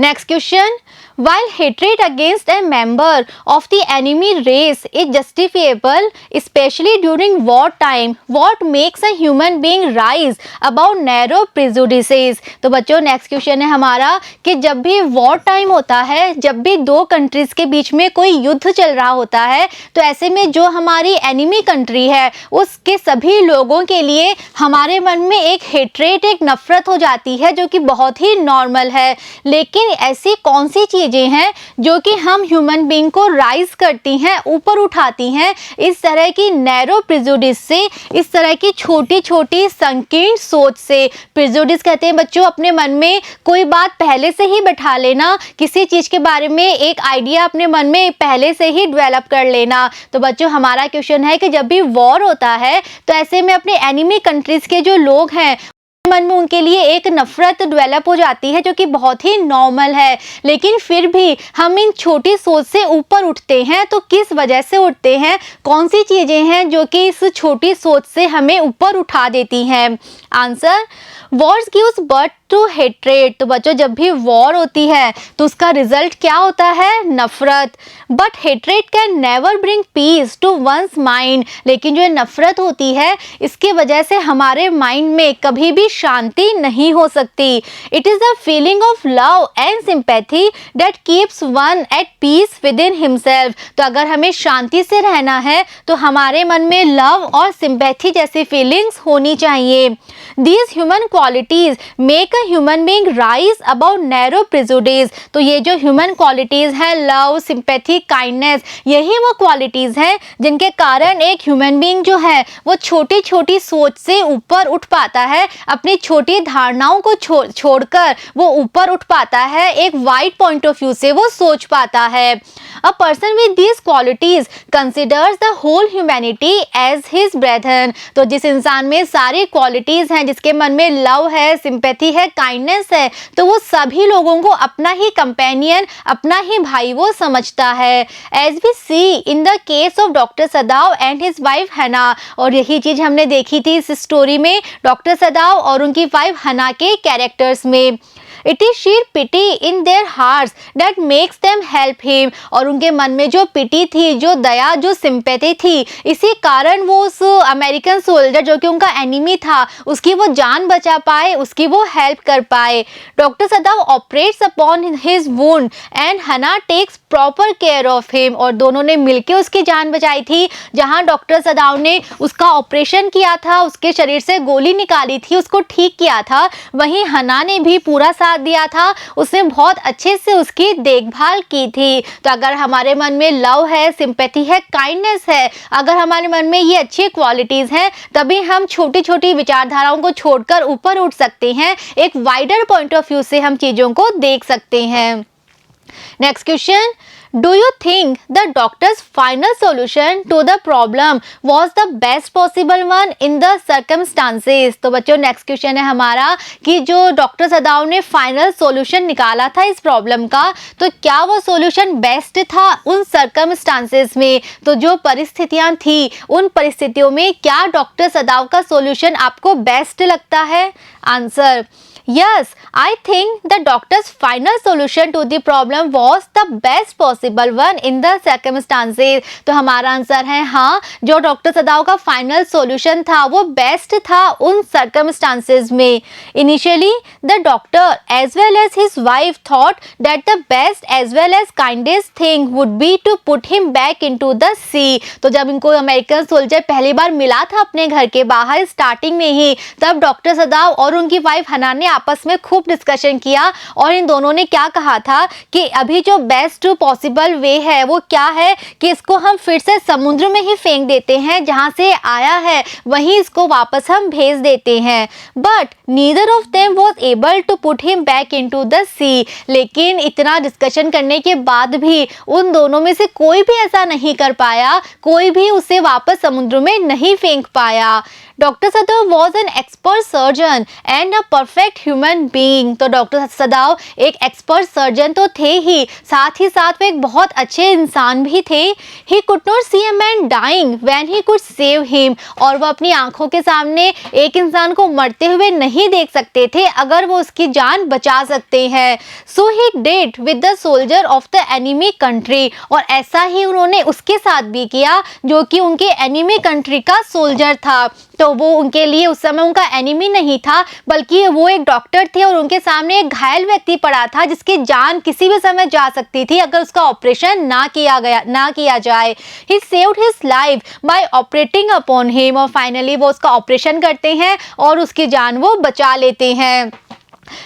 Next question, while hatred against a member of the enemy race is justifiable, especially during war time, what makes a human being rise above narrow prejudices। तो बच्चों नेक्स्ट क्वेश्चन है हमारा कि जब भी वॉर टाइम होता है, जब भी दो कंट्रीज के बीच में कोई युद्ध चल रहा होता है, तो ऐसे में जो हमारी एनिमी कंट्री है उसके सभी लोगों के लिए हमारे मन में एक हेट्रेट, एक नफरत हो जाती है, जो कि बहुत ही नॉर्मल है। लेकिन ऐसी कौन सी चीजें हैं जो कि हम ह्यूमन बीइंग को राइज करती हैं, ऊपर उठाती हैं इस तरह की नैरो प्रिजुडिस से, इस तरह की छोटी छोटी संकीर्ण सोच से। प्रिजुडिस कहते हैं बच्चों अपने मन में कोई बात पहले से ही बैठा लेना, किसी चीज के बारे में एक आइडिया अपने मन में पहले से ही डेवलप कर लेना। तो बच्चों हमारा क्वेश्चन है कि जब भी वॉर होता है तो ऐसे में अपने एनिमी कंट्रीज के जो लोग हैं मन में उनके लिए एक नफरत डेवलप हो जाती है, जो कि बहुत ही नॉर्मल है। लेकिन फिर भी हम इन छोटी सोच से ऊपर उठते हैं। तो किस वजह से उठते हैं? कौन सी चीजें हैं जो कि इस छोटी सोच से हमें ऊपर उठा देती हैं? Answer, wars gives birth to hatred. तो बच्चों जब भी वॉर होती है तो उसका रिजल्ट क्या होता है? नफरत। But hatred can never bring peace to one's mind. लेकिन जो नफरत होती है इसकी वजह से हमारे माइंड में कभी भी शांति नहीं हो सकती। It is the feeling of love and sympathy that keeps one at peace within himself. तो अगर हमें शांति से रहना है तो हमारे मन में लव और सिंपैथी जैसी फीलिंग्स होनी चाहिए। These human qualities make a human being rise above narrow prejudice. तो ये जो human qualities हैं, love, sympathy, kindness, यही वो qualities हैं जिनके कारण एक human being जो है वो छोटी छोटी सोच से ऊपर उठ पाता है, अपनी छोटी धारणाओं को छोड़कर वो ऊपर उठ पाता है, एक वाइड पॉइंट ऑफ व्यू से वो सोच पाता है. A person with these qualities considers the whole humanity as his brethren. तो जिस इंसान में सारी क्वालिटीज हैं, जिसके मन में लव है, सिंपैथी है, काइंडनेस है, तो वो सभी लोगों को अपना ही कंपेनियन, अपना ही भाई वो समझता है. As we see in the case of Dr. Sadao and his wife Hannah, और यही चीज हमने देखी थी इस स्टोरी में डॉक्टर सदाव और उनकी वाइफ हना के कैरेक्टर्स में. It is sheer pity in their hearts that makes them help him. और उनके मन में जो पिटी थी, जो दया, जो सिंपैथी थी, इसी कारण वो उस अमेरिकन सोल्जर जो कि उनका एनिमी था, उसकी वो जान बचा पाए, उसकी वो हेल्प कर पाए. Doctor Sadao operates upon his wound and Hana takes proper care of him. और दोनों ने मिलकर उसकी जान बचाई थी. जहां डॉक्टर सदाव ने उसका ऑपरेशन किया था, उसके शरीर से गोली निकाली थी, उसको ठीक किया था, वहीं हना ने भी पूरा साथ दिया था. उसने बहुत अच्छे से उसकी देखभाल की थी. तो अगर हमारे मन में लव है, सिंपैथी है, काइंडनेस है, अगर हमारे मन में ये अच्छी क्वालिटीज हैं, तभी हम छोटी छोटी विचारधाराओं को छोड़कर ऊपर उठ सकते हैं, एक वाइडर पॉइंट ऑफ व्यू से हम चीजों को देख सकते हैं. Next question, Do you think the doctor's final solution to the problem was the best possible one in the circumstances? तो बच्चों नेक्स्ट क्वेश्चन है हमारा कि जो डॉक्टर सदाव ने फाइनल सॉल्यूशन निकाला था इस प्रॉब्लम का, तो क्या वो सॉल्यूशन बेस्ट था उन सर्कमस्टांसेस में? तो जो परिस्थितियां थी, उन परिस्थितियों में क्या डॉक्टर सदाव का सॉल्यूशन आपको बेस्ट लगता है? Answer, Yes, I think the doctor's final solution to the problem was the best possible one in the circumstances. तो हमारा आंसर है हाँ, जो डॉक्टर सदाव का फाइनल सॉल्यूशन था वो बेस्ट था उन circumstances में. Initially, the doctor as well as his wife thought that the best as well as kindest thing would be to put him back into the sea. तो जब इनको American soldier पहली बार मिला था अपने घर के बाहर स्टार्टिंग में ही, तब डॉक्टर सदाव और उनकी वाइफ हना ने आपस में खूब डिस्कशन किया और इन दोनों ने क्या कहा था कि अभी जो बेस्ट पॉसिबल वे है वो क्या है कि इसको हम फिर से समुद्र में ही फेंक देते हैं, जहां से आया है वहीं इसको वापस हम भेज देते हैं. But neither of them was able to put him back into the sea. लेकिन इतना डिस्कशन करने के बाद भी उन दोनों में से कोई भी ऐसा नहीं कर पाया, कोई भी उसे वापस समुद्र में नहीं फेंक पाया. Doctor सदाव was an expert surgeon and a perfect human being. तो डॉक्टर सदाव एक एक्सपर्ट सर्जन तो थे ही, साथ वो एक बहुत अच्छे इंसान भी थे. He could not see a man dying when he could save him. और वो अपनी आंखों के सामने एक इंसान को मरते हुए नहीं देख सकते थे अगर वो उसकी जान बचा सकते हैं. So he did with the soldier of the enemy country. और ऐसा ही उन्होंने उसके साथ भी किया जो कि उनके एनिमी कंट्री का सोल्जर था. तो वो उनके लिए उस समय उनका एनिमी नहीं था, बल्कि वो एक डॉक्टर थे और उनके सामने एक घायल व्यक्ति पड़ा था जिसकी जान किसी भी समय जा सकती थी अगर उसका ऑपरेशन ना किया जाए. He saved his life by operating upon him. और फाइनली वो उसका ऑपरेशन करते हैं और उसकी जान वो बचा लेते हैं.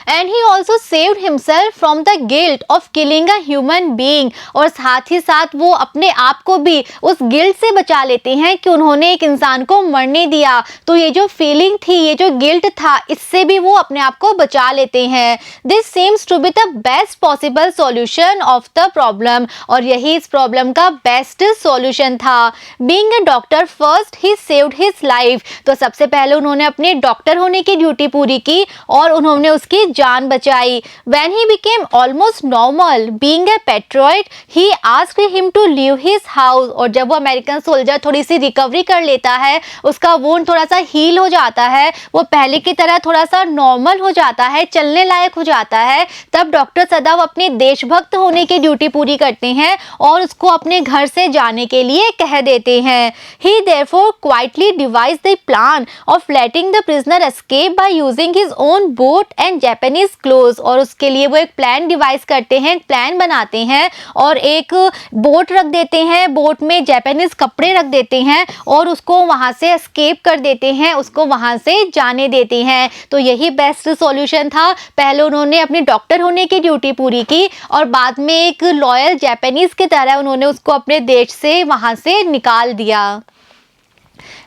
And he also saved himself from the guilt of killing a human being. और साथ ही साथ वो अपने आप को भी उस गिल्ट से बचा लेते हैं कि उन्होंने एक इंसान को मरने दिया. तो ये जो फीलिंग थी, ये जो गिल्ट था, इससे भी वो अपने आप को बचा लेते हैं. This seems to be the best possible solution of the problem. और यही इस प्रॉब्लम का बेस्ट सॉल्यूशन था. Being a doctor first, he saved his life. तो सबसे पहले उन्होंने अपने डॉक्टर होने की ड्यूटी पूरी की और उन्होंने उसकी जान बचाई. When he became almost normal, being a patriot, he asked him to leave his house. और जब वो अमेरिकन सोल्जर थोड़ी सी रिकवरी कर लेता है, उसका वुंड थोड़ा सा हील हो जाता है, वो पहले की तरह थोड़ा सा नॉर्मल हो जाता है, चलने लायक हो जाता है, तब डॉक्टर सदाव अपने देशभक्त होने की ड्यूटी पूरी करते हैं और उसको अपने घर से जाने के लिए कह देते हैं. He therefore quietly devised the plan of letting the prisoner escape by using his own boat and Japanese clothes, और उसके लिए वो एक प्लान डिवाइस करते हैं, प्लान बनाते हैं और एक बोट रख देते हैं, बोट में जापानीज कपड़े रख देते हैं और उसको वहाँ से एस्केप कर देते हैं, उसको वहाँ से जाने देते हैं। तो यही बेस्ट सॉल्यूशन था। पहले उन्होंने अपनी डॉक्टर होने की ड्यूटी पूरी की और बाद में एक लॉयल जापानीज की तरह उन्होंने उसको अपने देश से वहाँ से निकाल दिया।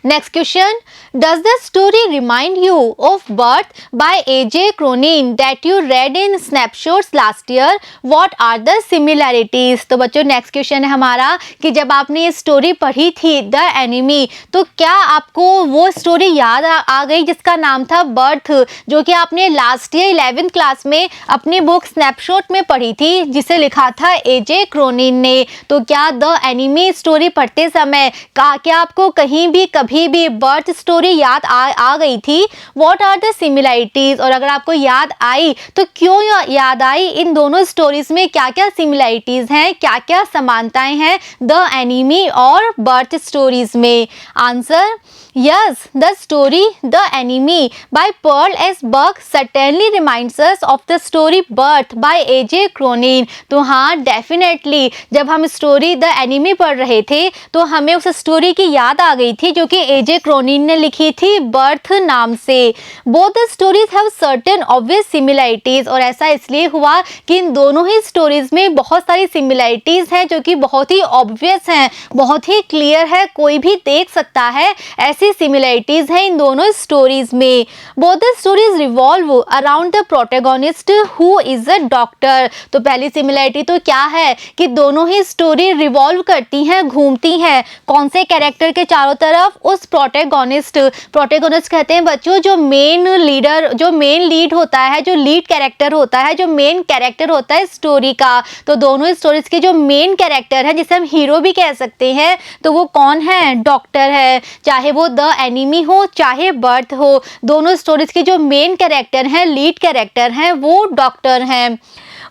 Next question, does the story remind you of Birth by A.J. Cronin that you read in Snapshots last year? What are the similarities? तो बच्चों नेक्स्ट क्वेश्चन है हमारा कि जब आपने ये स्टोरी पढ़ी थी द एनिमी, तो क्या आपको वो स्टोरी याद आ गई जिसका नाम था बर्थ, जो कि आपने लास्ट ईयर 11th क्लास में अपनी बुक स्नैपशॉट में पढ़ी थी, जिसे लिखा था A.J. Cronin ने। तो क्या द एनिमी स्टोरी पढ़ते समय क्या आपको कहीं भी कभी भी बर्थ स्टोरी याद आ गई थी? व्हाट आर द सिमिलरिटीज, और अगर आपको याद आई तो क्यों याद आई? इन दोनों स्टोरीज में क्या क्या सिमिलरिटीज हैं, क्या क्या समानताएं हैं द एनिमी और बर्थ स्टोरीज में? Answer, yes, the story The Enemy by Pearl S. Buck certainly reminds us of the story Birth by A.J. Cronin। तो हाँ, डेफिनेटली जब हम स्टोरी द एनिमी पढ़ रहे थे तो हमें उस स्टोरी की याद आ गई थी जो कि A.J. Cronin ने लिखी थी बर्थ नाम से। Both the stories have certain obvious similarities, और ऐसा इसलिए हुआ कि इन दोनों ही स्टोरीज में बहुत सारी सिमिलरिटीज हैं जो कि बहुत ही ऑब्वियस हैं, बहुत ही क्लियर है, कोई भी देख सकता है। ऐसी सिमिलरिटीज हैं इन दोनों स्टोरीज में। Both the stories revolve around the protagonist who is a doctor. तो पहली सिमिलरिटी तो क्या है कि दोनों ही स्टोरी रिवॉल्व करती हैं, घूमती हैं कौन से कैरेक्टर के चारों तरफ? उस प्रोटैगनिस्ट कहते हैं बच्चों जो मेन लीडर, जो मेन लीड होता है, जो लीड कैरेक्टर होता है, जो मेन कैरेक्टर होता है स्टोरी का। तो दोनों स्टोरीज के जो मेन कैरेक्टर है, जिसे हम हीरो भी कह सकते हैं, तो वो कौन है? डॉक्टर है। चाहे वो द एनिमी हो चाहे बर्थ हो, दोनों स्टोरीज के जो मेन कैरेक्टर हैं, लीड कैरेक्टर हैं, वो डॉक्टर हैं।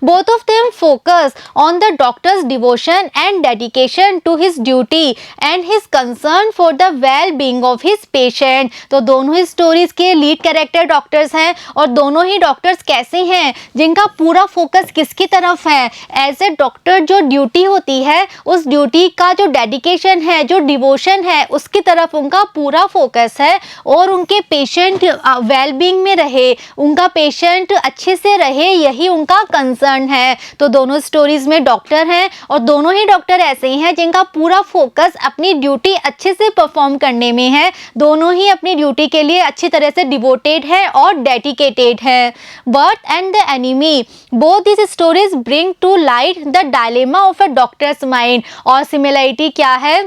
Both of them focus on the doctor's devotion and dedication to his duty and his concern for the well-being of his patient। तो दोनों ही स्टोरीज के लीड कैरेक्टर डॉक्टर्स हैं और दोनों ही डॉक्टर्स कैसे हैं जिनका पूरा फोकस किसकी तरफ है? एज ए डॉक्टर जो ड्यूटी होती है, उस ड्यूटी का जो डेडिकेशन है, जो डिवोशन है, उसकी तरफ उनका पूरा फोकस है और उनके पेशेंट वेल-बीइंग में रहे, उनका पेशेंट अच्छे से रहे, यही उनका कंसर्न है। तो दोनों स्टोरीज में डॉक्टर हैं और दोनों ही डॉक्टर ऐसे ही हैं जिनका पूरा फोकस अपनी ड्यूटी अच्छे से परफॉर्म करने में है। दोनों ही अपनी ड्यूटी के लिए अच्छी तरह से डिवोटेड है और डेडिकेटेड है। Birth and the enemy, both this stories bring to light the dilemma of a doctor's mind. और सिमिलरिटी क्या है?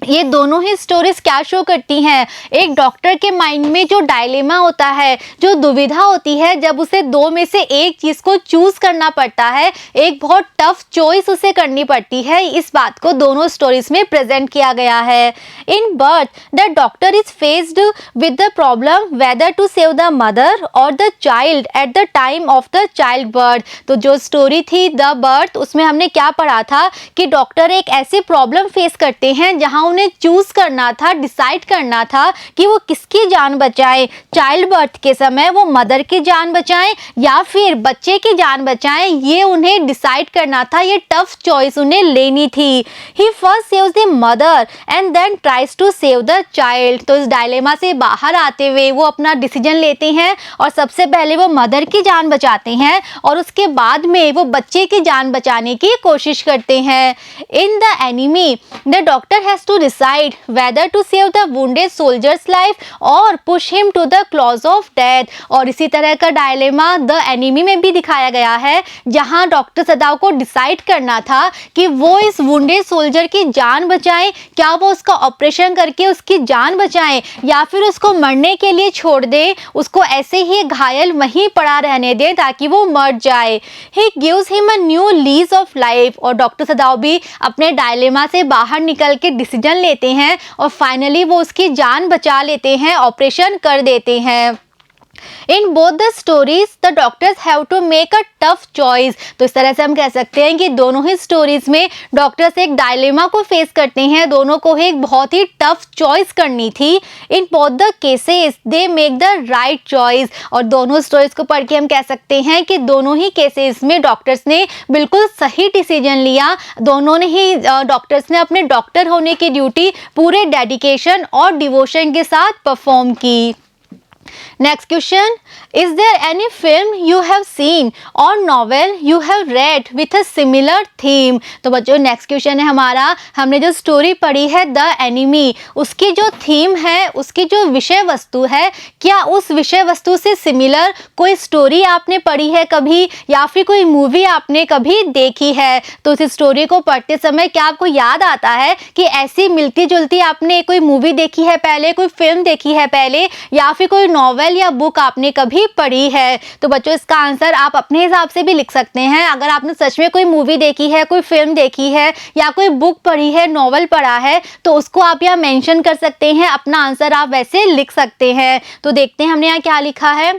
ये दोनों ही स्टोरीज क्या शो करती हैं? एक डॉक्टर के माइंड में जो डायलेमा होता है, जो दुविधा होती है, जब उसे दो में से एक चीज़ को चूज करना पड़ता है, एक बहुत टफ चॉइस उसे करनी पड़ती है, इस बात को दोनों स्टोरीज में प्रेजेंट किया गया है। In Birth the doctor is faced with the problem whether to save the mother और the child at the time of the child birth. तो जो स्टोरी थी द बर्थ, उसमें हमने क्या पढ़ा था कि डॉक्टर एक ऐसी प्रॉब्लम फेस करते हैं जहां उन्हें चूज करना था, डिसाइड करना था कि वो किसकी जान बचाएं। चाइल्ड बर्थ के समय वो मदर की जान बचाएं या फिर बच्चे की जान बचाएं, ये उन्हें डिसाइड करना था, ये टफ चॉइस उन्हें लेनी थी। He first saves the mother and then tries to save the child. तो इस डायलेमा से बाहर आते हुए वो अपना डिसीजन लेते हैं और सबसे पहले वो मदर की जान बचाते हैं और उसके बाद में वो बच्चे की जान बचाने की कोशिश करते हैं। In the enemy the doctor has to decide whether to save the wounded soldier's life और push him to the claws of death. और इसी तरह का डायलेमा द एनिमी में भी दिखाया गया है, जहां डॉक्टर सदाव को डिसाइड करना था कि वो इस वुंडेड सोल्जर की जान बचाएं, क्या वो उसका ऑपरेशन करके उसकी जान बचाएं या फिर उसको मरने के लिए छोड़ दे, उसको ऐसे ही घायल वहीं पड़ा रहने दें ताकि वो मर जाए। He gives him a new lease of life. और डॉक्टर सदाव भी अपने डायलेमा से बाहर निकल के डिसीजन लेते हैं और फाइनली वो उसकी जान बचा लेते हैं, ऑपरेशन कर देते हैं। In both the stories the doctors have to make a tough choice. तो इस तरह से हम कह सकते हैं कि दोनों ही स्टोरीज में डॉक्टर्स एक डायलेमा को फेस करते हैं, दोनों को एक बहुत ही टफ चॉइस करनी थी। इन both the cases they make the right choice. और दोनों स्टोरीज को पढ़ के हम कह सकते हैं कि दोनों ही केसेस में डॉक्टर्स ने बिल्कुल सही डिसीजन लिया। दोनों ने ही डॉक्टर्स ने अपने डॉक्टर होने की ड्यूटी पूरे डेडिकेशन और डिवोशन के साथ परफॉर्म की। Next question, is there any film you have seen or novel you have read with a similar theme? तो बच्चों नेक्स्ट क्वेश्चन है हमारा, हमने जो स्टोरी पढ़ी है द एनिमी, उसकी जो थीम है, उसकी जो विषय वस्तु है, क्या उस विषय वस्तु से सिमिलर कोई स्टोरी आपने पढ़ी है कभी, या फिर कोई मूवी आपने कभी देखी है? तो उस स्टोरी को पढ़ते समय क्या आपको याद आता है कि ऐसी मिलती जुलती आपने कोई मूवी देखी है पहले, कोई फिल्म देखी है पहले, या फिर कोई नॉवेल या बुक आपने कभी पढ़ी है? तो बच्चों इसका आंसर आप अपने हिसाब से भी लिख सकते हैं। अगर आपने सच में कोई मूवी देखी है, कोई फिल्म देखी है, या कोई बुक पढ़ी है, नॉवल पढ़ा है, तो उसको आप यहाँ मेंशन कर सकते हैं, अपना आंसर आप वैसे लिख सकते हैं। तो देखते हैं हमने यहाँ क्या लिखा है।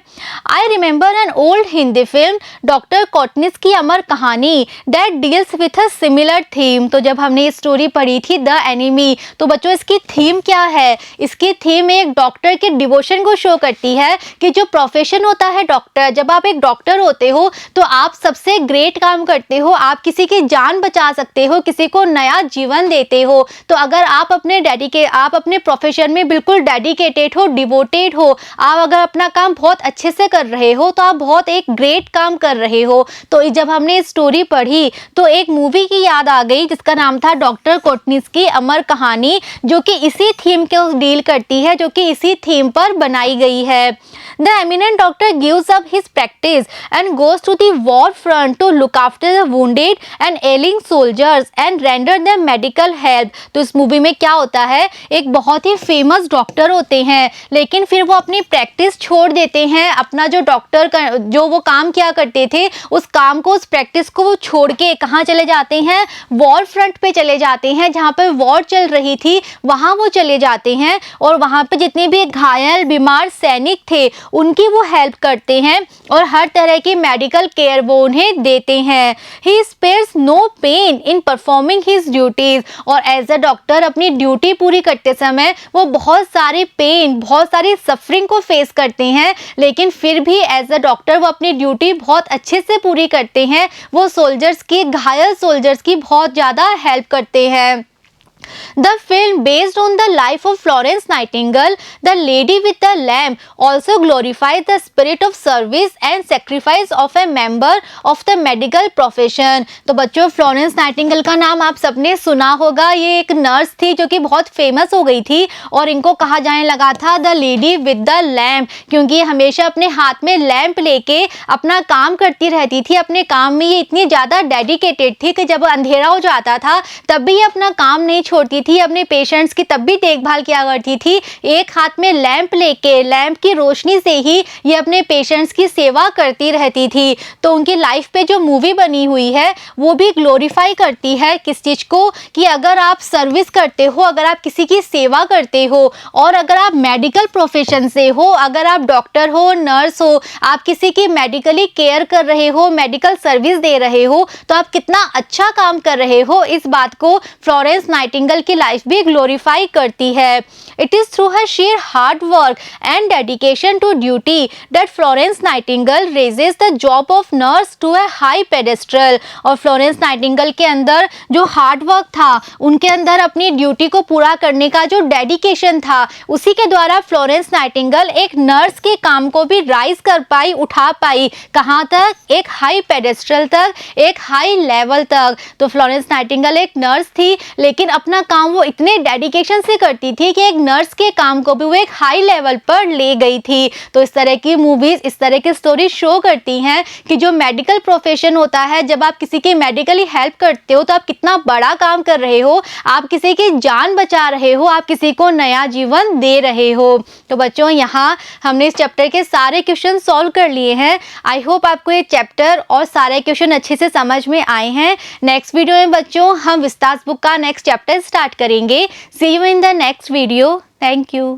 I remember an old Hindi film doctor Kotnis Ki Amar Kahani that deals with a similar theme. तो जब हमने ये स्टोरी पढ़ी थी द एनिमी, तो बच्चों इसकी थीम क्या है? इसकी थीम एक डॉक्टर के डिवोशन को शो करती है कि जो प्रोफेशन होता है डॉक्टर, जब आप एक डॉक्टर होते हो तो आप सबसे ग्रेट काम करते हो, आप किसी की जान बचा सकते हो, किसी को नया जीवन देते हो। तो अगर आप अपने प्रोफेशन में बिल्कुल डेडिकेटेड हो, डिवोटेड हो, आप अगर अपना काम बहुत अच्छे से कर रहे हो तो आप बहुत एक ग्रेट काम कर रहे हो। तो जब हमने स्टोरी पढ़ी तो एक मूवी की याद आ गई जिसका नाम था डॉक्टर कोटनिस की अमर कहानी, जो कि इसी थीम को डील करती है, जो कि इसी थीम पर बनाई गई है। The eminent doctor gives up his practice and goes to the war front to look after the wounded and ailing soldiers and render them medical help। तो इस मूवी में क्या होता है, एक बहुत ही फेमस डॉक्टर होते हैं, लेकिन फिर वो अपनी प्रैक्टिस छोड़ देते हैं। अपना जो डॉक्टर का जो वो काम किया करते थे, उस काम को, उस प्रैक्टिस को वो छोड़ के कहाँ चले जाते हैं? वॉर फ्रंट पे चले जाते हैं, जहाँ पे वॉर चल रही थी वहाँ वो चले जाते हैं, और वहाँ पे जितने भी घायल बीमार सैनिक थे उनकी वो हेल्प करते हैं, और हर तरह की मेडिकल केयर वो उन्हें देते हैं। He spares no pain in performing his duties. और एज अ डॉक्टर अपनी ड्यूटी पूरी करते समय वो बहुत सारे पेन, बहुत सारी सफरिंग को फेस करते हैं, लेकिन फिर भी एज अ डॉक्टर वो अपनी ड्यूटी बहुत अच्छे से पूरी करते हैं। वो सोल्जर्स की, घायल सोल्जर्स की बहुत ज़्यादा हेल्प करते हैं। The film, based on the life of Florence Nightingale, the Lady with the Lamp, also glorifies the spirit of service and sacrifice of a member of the medical profession। तो बच्चों Florence Nightingale का नाम आप सबने सुना होगा। ये एक नर्स थी जो कि बहुत फेमस हो गई थी, और इनको कहा जाने लगा था the lady with the lamp, क्योंकि ये हमेशा अपने हाथ में लैंप लेके अपना काम करती रहती थी। अपने काम में ये इतनी ज़्यादा डेडिकेटेड थी कि जब अंधेरा हो जाता था तब भी ये अपना काम नहीं छोड़ती थी, अपने पेशेंट्स की तब भी देखभाल किया करती थी। एक हाथ में लैंप लेके, लैंप की रोशनी से ही ये अपने पेशेंट्स की सेवा करती रहती थी। तो उनकी लाइफ पे जो मूवी बनी हुई है वो भी ग्लोरीफाई करती है किस चीज़ को, कि अगर आप सर्विस करते हो, अगर आप किसी की सेवा करते हो, और अगर आप मेडिकल प्रोफेशन से हो, अगर आप डॉक्टर हो, नर्स हो, आप किसी की मेडिकली केयर कर रहे हो, मेडिकल सर्विस दे रहे हो, तो आप कितना अच्छा काम कर रहे हो, इस बात को फ्लोरेंस नाइटिंगेल की लाइफ भी ग्लोरीफाई करती है। It is through her sheer hard work and dedication to duty that Florence Nightingale raises the job of nurse to a high pedestal. और फ्लोरेंस नाइटिंगेल के अंदर जो हार्ड वर्क था, उनके अंदर अपनी ड्यूटी को पूरा करने का जो डेडिकेशन था, उसी के द्वारा फ्लोरेंस नाइटिंगेल एक नर्स के काम को भी राइज कर पाई, उठा पाई। कहाँ तक? एक हाई पेडेस्ट्रल तक, एक हाई लेवल तक। तो फ्लोरेंस नाइटिंगेल एक नर्स थी, लेकिन अपना काम वो इतने डेडिकेशन से करती थी कि एक नर्स के काम को भी वो एक हाई लेवल पर ले गई थी। तो इस तरह की मूवीज, इस तरह की स्टोरी शो करती हैं कि जो मेडिकल प्रोफेशन होता है, जब आप किसी की मेडिकली हेल्प करते हो तो आप कितना बड़ा काम कर रहे हो, आप किसी की जान बचा रहे हो, आप किसी को नया जीवन दे रहे हो। तो बच्चों यहाँ हमने इस चैप्टर के सारे क्वेश्चन सॉल्व कर लिए हैं। आई होप आपको ये चैप्टर और सारे क्वेश्चन अच्छे से समझ में आए हैं। नेक्स्ट वीडियो में बच्चों हम विस्तास बुक का नेक्स्ट चैप्टर स्टार्ट करेंगे। See you in the next video. Thank you.